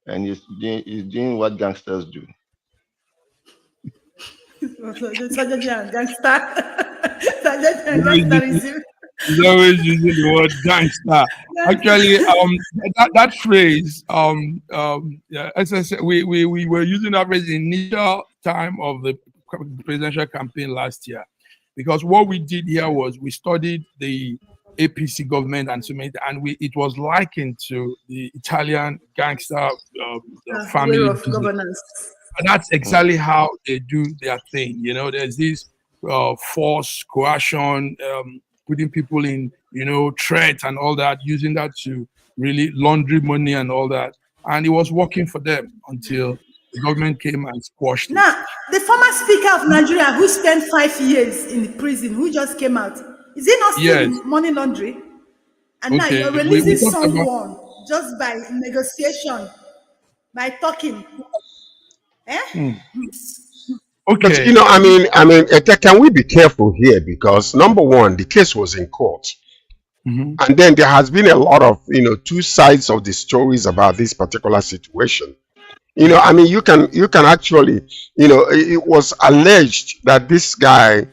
and he's doing what gangsters do. Sergeant and gangster. Sergeant and gangsterism. He's always using the word gangster. Actually, that phrase, as I said, we were using that phrase in the initial time of the presidential campaign last year, because what we did here was we studied the APC government and so many, and it was likened to the Italian gangster family way of governance. And that's exactly how they do their thing. You know, there's this force, coercion, putting people in, threat and all that, using that to really launder money and all that. And it was working for them until the government came and squashed it. Now, the former speaker of Nigeria who spent 5 years in the prison, who just came out, is he not still in money laundering? And now you're releasing someone just by negotiation, by talking. Okay. But, can we be careful here? Because number one, the case was in court. And then there has been a lot of, two sides of the stories about this particular situation. You can actually, it was alleged that this guy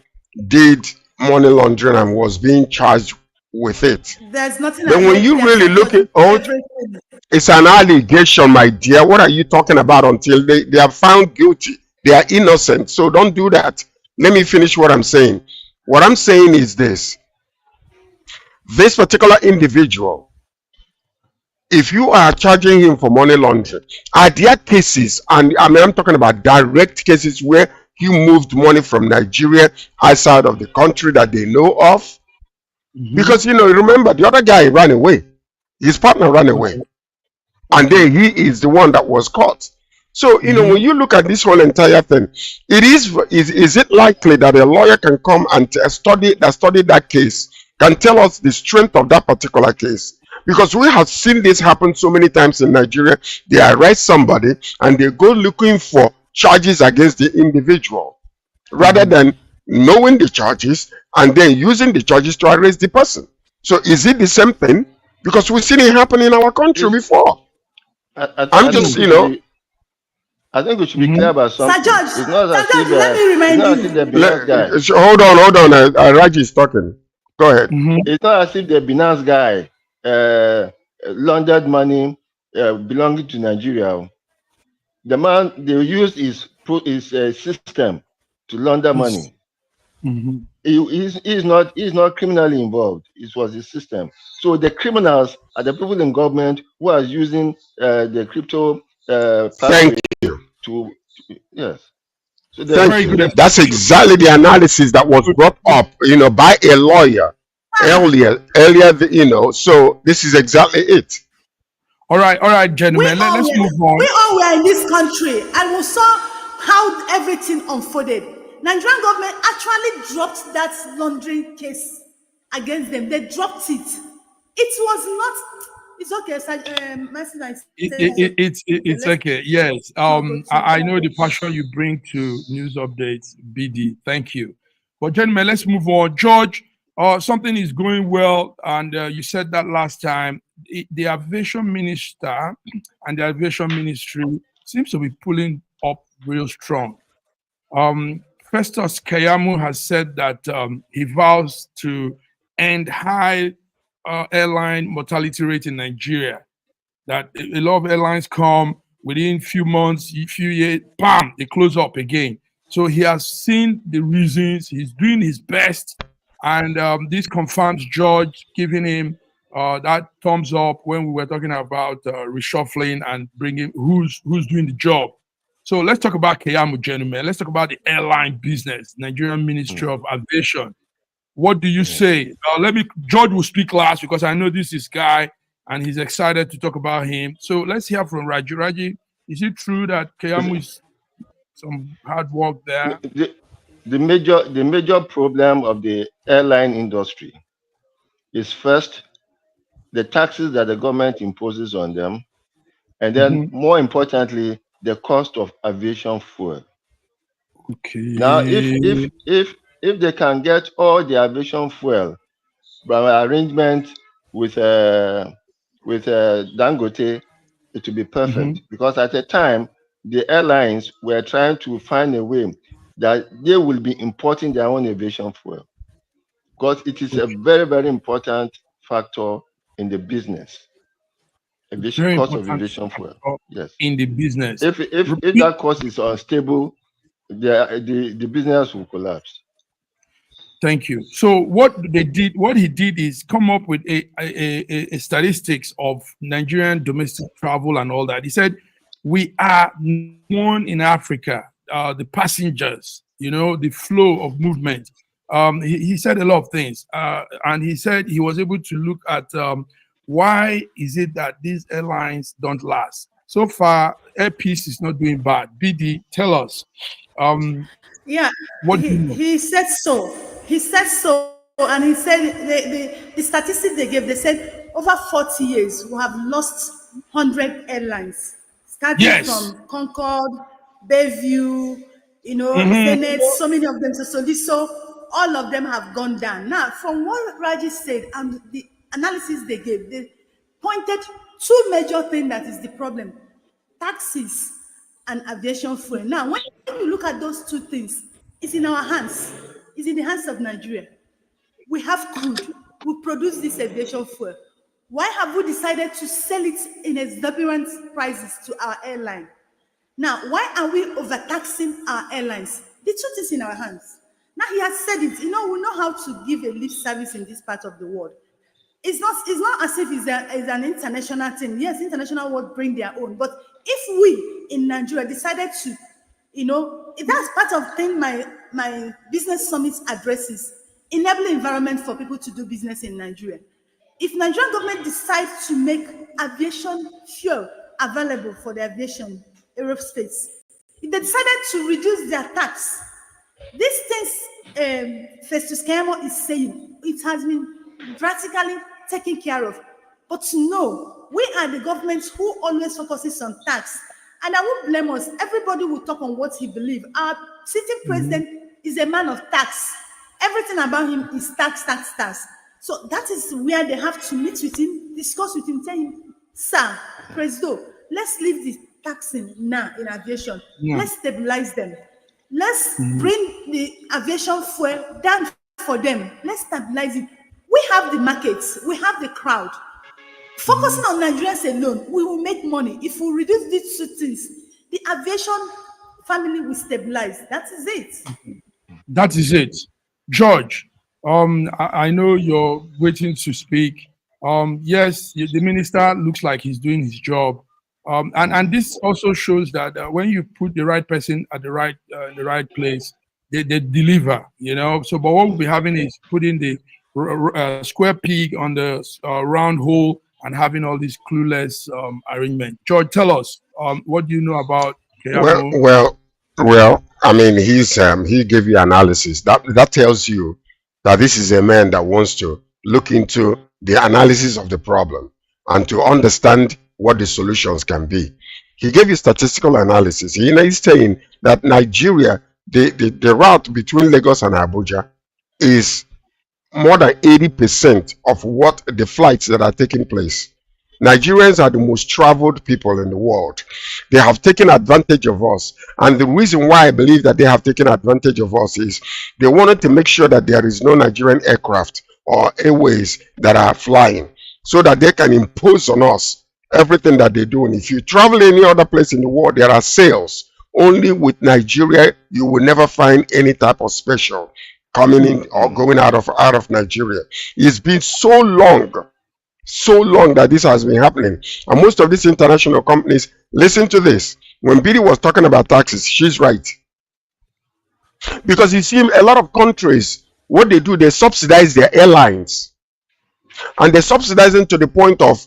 did money laundering and was being charged with it. There's nothing. But when you really look at it's an allegation, my dear. What are you talking about? Until they are found guilty, they are innocent. So don't do that. Let me finish what I'm saying. What I'm saying is this particular individual, if you are charging him for money laundering, are there cases, and I'm talking about direct cases where he moved money from Nigeria outside of the country that they know of? Because, remember, the other guy ran away. His partner ran away. And then he is the one that was caught. So, when you look at this whole entire thing, is it likely that a lawyer can come and study that case, can tell us the strength of that particular case? Because we have seen this happen so many times in Nigeria. They arrest somebody and they go looking for charges against the individual, rather than knowing the charges and then using the charges to arrest the person. So is it the same thing? Because we've seen it happen in our country before. I think we should be clear about something. Sir George, it's not as if let me remind you. Hold on. Raji is talking. Go ahead. It's not as if the Binance guy laundered money belonging to Nigeria. The man, they used his system to launder money. He's not criminally involved. It was his system. So the criminals are the people in government who are using the crypto Thank you. Yes. So thank you. That's exactly the analysis that was brought up, by a lawyer earlier. So this is exactly it. All right, gentlemen. Let's move on. We all were in this country, and we saw how everything unfolded. Nigerian government actually dropped that laundering case against them. They dropped it. It was not. It's okay, it's okay. Yes. I know the passion you bring to news updates, BD. Thank you. But gentlemen, let's move on. George, something is going well, and you said that last time. The aviation minister and the aviation ministry seems to be pulling up real strong. Festus Keyamo has said that he vows to end high airline mortality rate in Nigeria. That a lot of airlines come within few months, few years, bam, they close up again. So he has seen the reasons. He's doing his best, and this confirms George giving him that thumbs up when we were talking about reshuffling and bringing who's doing the job. So let's talk about Keyamo, gentlemen. Let's talk about the airline business, Nigerian Ministry of Aviation. What do you say? George will speak last because I know this is guy and he's excited to talk about him. So let's hear from Raji. Raji, is it true that Keyamo is some hard work there? The major problem of the airline industry is first the taxes that the government imposes on them, and then more importantly, the cost of aviation fuel. Okay. Now, if they can get all the aviation fuel by arrangement with Dangote, it will be perfect. Because at the time, the airlines were trying to find a way that they will be importing their own aviation fuel, because it is a very, very important factor in the business. Very Cost of important aviation fuel. Yes. in the business. If that cost is unstable, the business will collapse. Thank you. So what he did is come up with a statistics of Nigerian domestic travel and all that. He said, we are one in Africa, the passengers, the flow of movement. He said a lot of things. And he said he was able to look at why is it that these airlines don't last? So far, Air Peace is not doing bad. BD, tell us. Yeah, he said so. He said so, and he said the statistics they gave, they said over 40 years we have lost 100 airlines, starting from Concord, Bayview, Senate, so many of them, so all of them have gone down. Now, from what Raji said and the analysis they gave, they pointed two major things that is the problem: taxes and aviation fuel. Now, when you look at those two things, it's in our hands. It's in the hands of Nigeria. We have crude. We produce this aviation fuel. Why have we decided to sell it in exorbitant prices to our airline? Now, why are we overtaxing our airlines? The truth is in our hands. Now, he has said it. We know how to give a lip service in this part of the world. It's not as if it's an international thing. Yes, international world bring their own. But if we in Nigeria decided to, that's part of thing my business summit addresses, enable environment for people to do business in Nigeria. If Nigerian government decides to make aviation fuel available for the aviation aerospace, if they decided to reduce their tax, these things Festus Keyamo is saying, it has been drastically taken care of. But no, we are the government who always focuses on tax. And I won't blame us. Everybody will talk on what he believes. Our sitting president is a man of tax. Everything about him is tax. So that is where they have to meet with him, discuss with him, tell him, sir, Presido, let's leave the taxing now in aviation. Yeah. Let's stabilize them. Let's bring the aviation fuel down for them. Let's stabilize it. We have the markets. We have the crowd. Focusing on Nigerians alone, we will make money. If we reduce these two things, the aviation family will stabilize. That is it. That is it. George, I know you're waiting to speak. Yes, the minister looks like he's doing his job. And this also shows that when you put the right person at the right place, they deliver, So, but what we'll be having is putting the square peg on the round hole and having all these clueless arrangement. George, tell us, what do you know about Keyamo? Well, I mean, he gave you analysis. That tells you that this is a man that wants to look into the analysis of the problem and to understand what the solutions can be. He gave you statistical analysis. He's saying that Nigeria, the route between Lagos and Abuja is more than 80% of what the flights that are taking place. Nigerians are the most traveled people in the world. They have taken advantage of us. And the reason why I believe that they have taken advantage of us is they wanted to make sure that there is no Nigerian aircraft or airways that are flying so that they can impose on us everything that they do. And if you travel any other place in the world, there are sales. Only with Nigeria, you will never find any type of special coming in or going out of Nigeria. It's been so long that this has been happening. And most of these international companies, listen to this. When Bidi was talking about taxes, she's right. Because you see, a lot of countries, what they do, they subsidize their airlines. And they subsidize them to the point of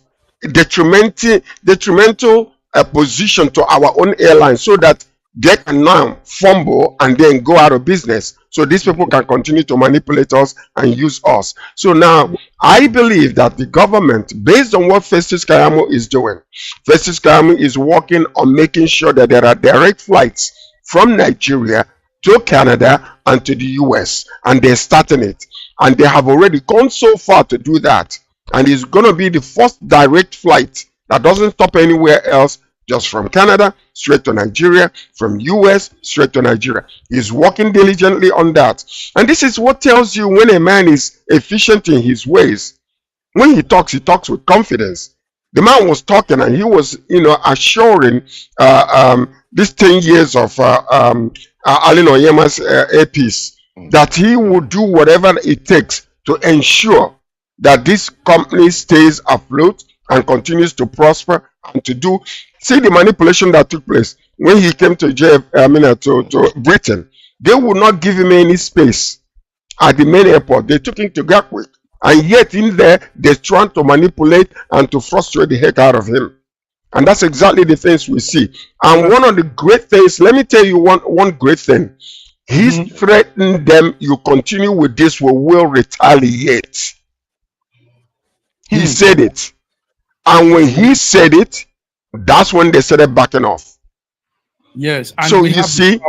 detrimental position to our own airlines, so that they can now fumble and then go out of business. So these people can continue to manipulate us and use us. So now I believe that the government, based on what Festus Kayamo is doing, Festus Kayamo is working on making sure that there are direct flights from Nigeria to Canada and to the US, and they're starting it. And they have already gone so far to do that. And it's going to be the first direct flight that doesn't stop anywhere else, just from Canada straight to Nigeria, from US straight to Nigeria. He's working diligently on that. And this is what tells you when a man is efficient in his ways. When he talks with confidence. The man was talking and he was, assuring these 10 years of Alin Onyema's APs that he would do whatever it takes to ensure that this company stays afloat and continues to prosper and to do. See the manipulation that took place when he came to to Britain. They would not give him any space at the main airport. They took him to Gatwick, and yet in there they're trying to manipulate and to frustrate the heck out of him. And that's exactly the things we see. And one of the great things, let me tell you one great thing. He's threatened them. You continue with this, we will retaliate. He said it. And when he said it, that's when they started backing off. Yes. And so you see,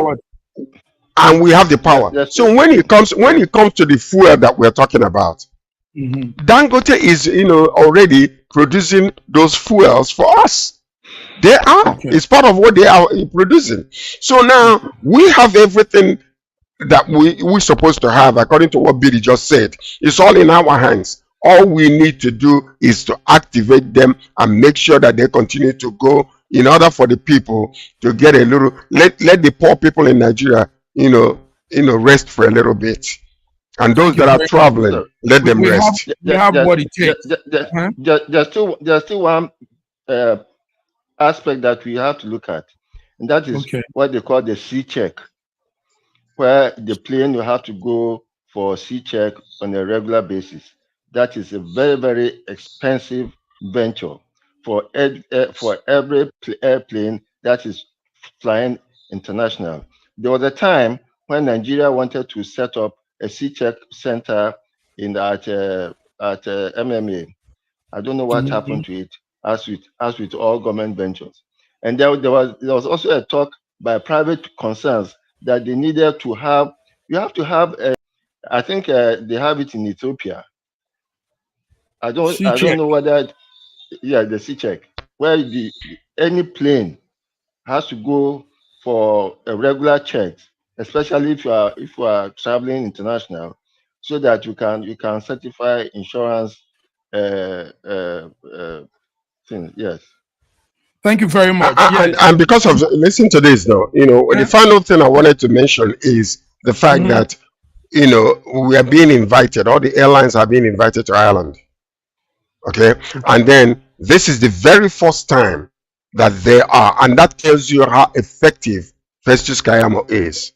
and we have the power. Yes, so when it comes to the fuel that we're talking about, Dangote is already producing those fuels for us. They are. Okay. It's part of what they are producing. So now we have everything that we're supposed to have, according to what Billy just said. It's all in our hands. All we need to do is to activate them and make sure that they continue to go, in order for the people to get a little, let the poor people in Nigeria, rest for a little bit. And those that are traveling, let them rest. We have what it takes. There's still one aspect that we have to look at, and that is what they call the C check, where the plane will have to go for C check on a regular basis. That is a very, very expensive venture for every airplane that is flying international. There was a time when Nigeria wanted to set up a C-check center at MMA. I don't know what happened to it, as with all government ventures. And there was also a talk by private concerns that they needed to have. You have to have I think they have it in Ethiopia. I don't know whether the C-check, where any plane has to go for a regular check, especially if you are traveling international, so that you can certify insurance things. Yes. Thank you very much. And because of listen to this though, the final thing I wanted to mention is the fact that we are being invited, all the airlines are being invited to Ireland. Okay, and then this is the very first time that they are, and that tells you how effective Festus Kayamo is.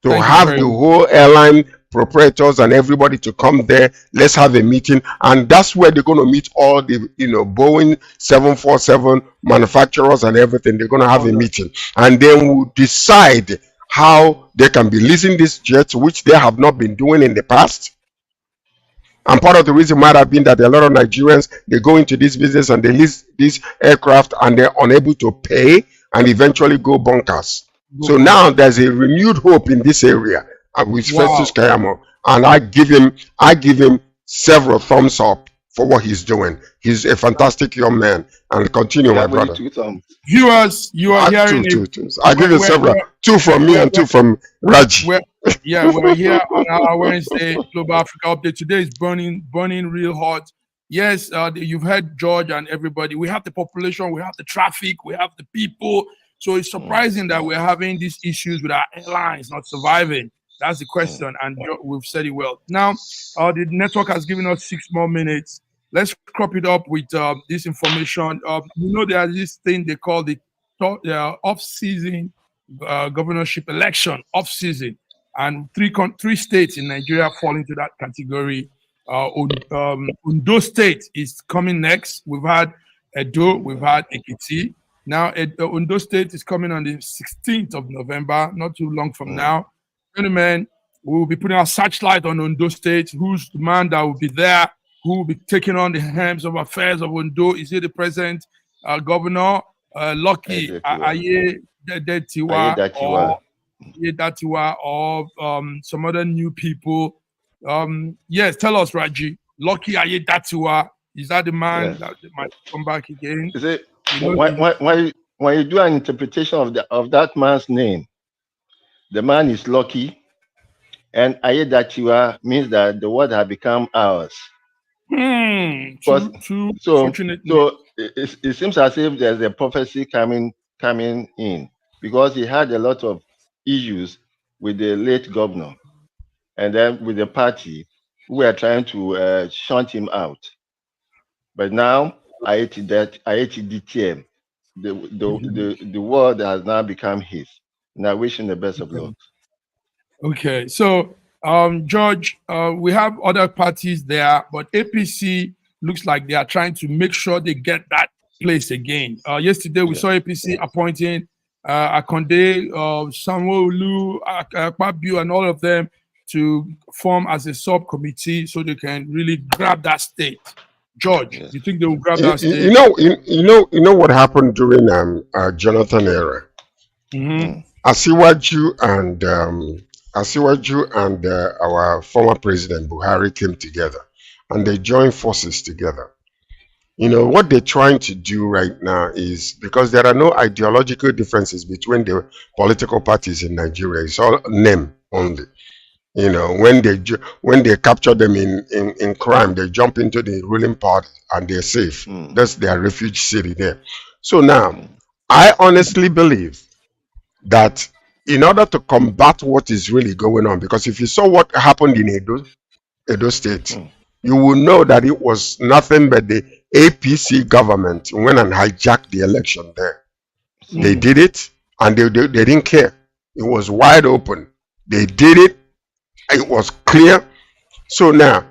To have the whole airline proprietors and everybody to come there, let's have a meeting, and that's where they're going to meet all the Boeing 747 manufacturers and everything. They're going to have a meeting, and then we'll decide how they can be leasing these jets, which they have not been doing in the past. And part of the reason might have been that a lot of Nigerians, they go into this business and they lease these aircraft and they're unable to pay and eventually go bonkers. So now there's a renewed hope in this area with Festus Kayamo, and I give him several thumbs up for what he's doing. He's a fantastic young man, and continue, my brother. Viewers, you are hearing two. I give you several, two from me and two from Raj. We're here on our Wednesday Global Africa update. Today is burning real hot. Yes, you've heard George and everybody. We have the population, we have the traffic, we have the people. So it's surprising that we're having these issues with our airlines not surviving. That's the question, and we've said it well. Now, the network has given us 6 more minutes. Let's crop it up with this information. There's this thing they call the off-season governorship election, off-season, and three states in Nigeria fall into that category. Ondo State is coming next. We've had Edo, we've had Ekiti, Now, Ondo State is coming on the 16th of November, not too long from now. Gentlemen, we will be putting our searchlight on Ondo State. Who's the man that will be there? Who will be taking on the helms of affairs of Ondo? Is it the present governor, Lucky Ayedatiwa, or some other new people? Yes, tell us, Raji. Lucky Ayedatiwa, is that the man that might come back again? Is it, when you do an interpretation of that man's name, the man is Lucky, and Ayedatiwa means that the word has become ours. So it seems as if there's a prophecy coming in, because he had a lot of issues with the late governor, and then with the party who were trying to shunt him out. But now DTM, the word has now become his. And I wish him the best of luck. Okay, so George, we have other parties there, but APC looks like they are trying to make sure they get that place again. Yesterday we saw APC appointing Akonde, Sanwo-Olu, Akpabio, and all of them to form as a subcommittee so they can really grab that state. George, do you think they will grab that state? You know what happened during Jonathan era? Asiwaju and our former president Buhari came together, and they joined forces together. You know what they're trying to do right now is, because there are no ideological differences between the political parties in Nigeria, it's all name only. You know, when they capture them in crime, they jump into the ruling party and they're safe. That's their refuge city there. So now, I honestly believe that in order to combat what is really going on, because if you saw what happened in Edo State, you will know that it was nothing but the APC government went and hijacked the election there. They did it, and they didn't care. It was wide open. They did it. It was clear. So now,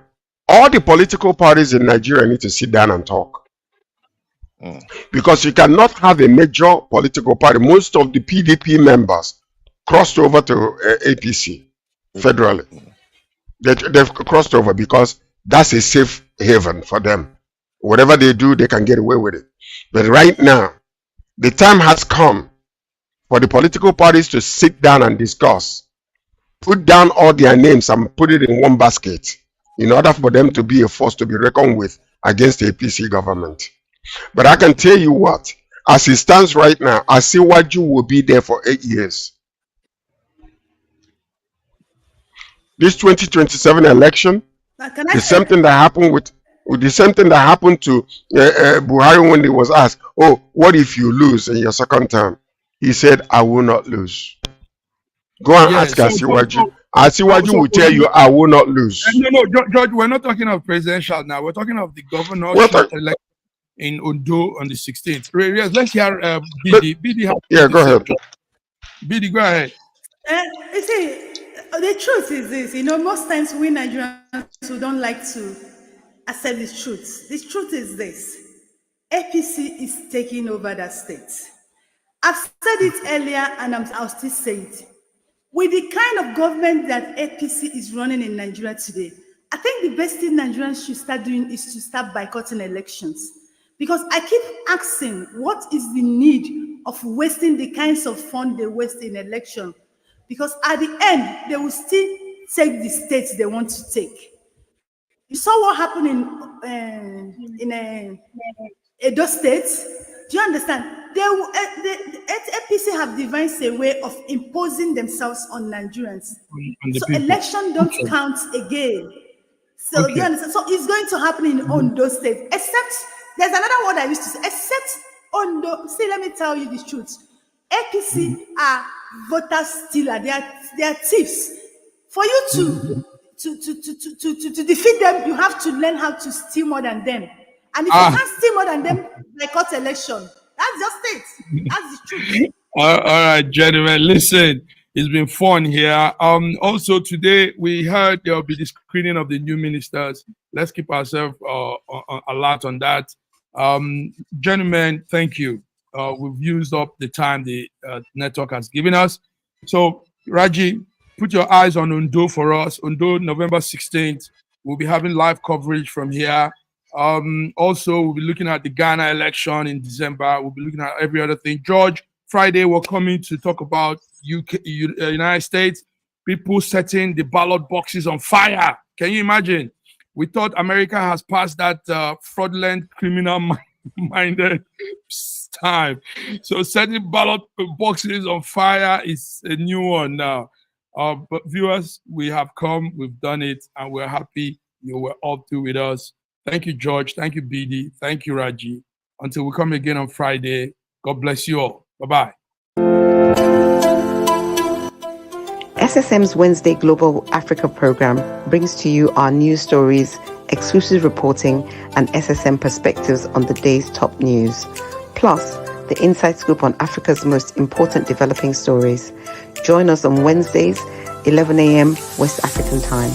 all the political parties in Nigeria need to sit down and talk. Because you cannot have a major political party. Most of the PDP members crossed over to APC federally. They've crossed over because that's a safe haven for them. Whatever they do, they can get away with it. But right now, the time has come for the political parties to sit down and discuss. Put down all their names and put it in one basket in order for them to be a force to be reckoned with against the APC government. But I can tell you what, as it stands right now, Asiwaju will be there for 8 years. This 2027 election, the same thing that happened with the same thing that happened to Buhari when he was asked, "Oh, what if you lose in your second term?" He said, "I will not lose." Go and ask Asiwaju. Asiwaju will tell you, "I will not lose." No, George, we're not talking of presidential now. We're talking of the governorship election in Ondo on the 16th. Let's hear BD. Go ahead. BD, go ahead. You see, the truth is this. You know, most times we Nigerians who don't like to accept the truth. The truth is this: APC is taking over that state. I've said it earlier, and I'll still say it. With the kind of government that APC is running in Nigeria today, I think the best thing Nigerians should start doing is to start boycotting elections. Because I keep asking, what is the need of wasting the kinds of funds they waste in election? Because at the end, they will still take the states they want to take. You saw what happened in Edo State. Do you understand? The APC have devised a way of imposing themselves on Nigerians. So election don't count again. So do you understand? So it's going to happen in Ondo State. Except there's another word I used to say. Except Ondo. See, let me tell you the truth. APC are voter stealer. They are thieves. For you to defeat them, you have to learn how to steal more than them. And if you can't steal more than them, boycott election. That's just it. That's the truth. All right, gentlemen, listen. It's been fun here. Also today we heard there will be the screening of the new ministers. Let's keep ourselves alert on that. Gentlemen, thank you. we've used up the time the network has given us. So, Raji, put your eyes on Ondo for us. Ondo, November 16th. We'll be having live coverage from here. Also, we'll be looking at the Ghana election in December. We'll be looking at every other thing. George, Friday, we're coming to talk about United States. People setting the ballot boxes on fire. Can you imagine? We thought America has passed that fraudulent, criminal-minded time. So setting ballot boxes on fire is a new one now. But viewers, we have come, we've done it, and we're happy you were all through with us. Thank you, George. Thank you, BD. Thank you, Raji. Until we come again on Friday, God bless you all. Bye-bye. SSM's Wednesday Global Africa program brings to you our news stories, exclusive reporting, and SSM perspectives on the day's top news. Plus, the inside scoop on Africa's most important developing stories. Join us on Wednesdays, 11 a.m. West African time.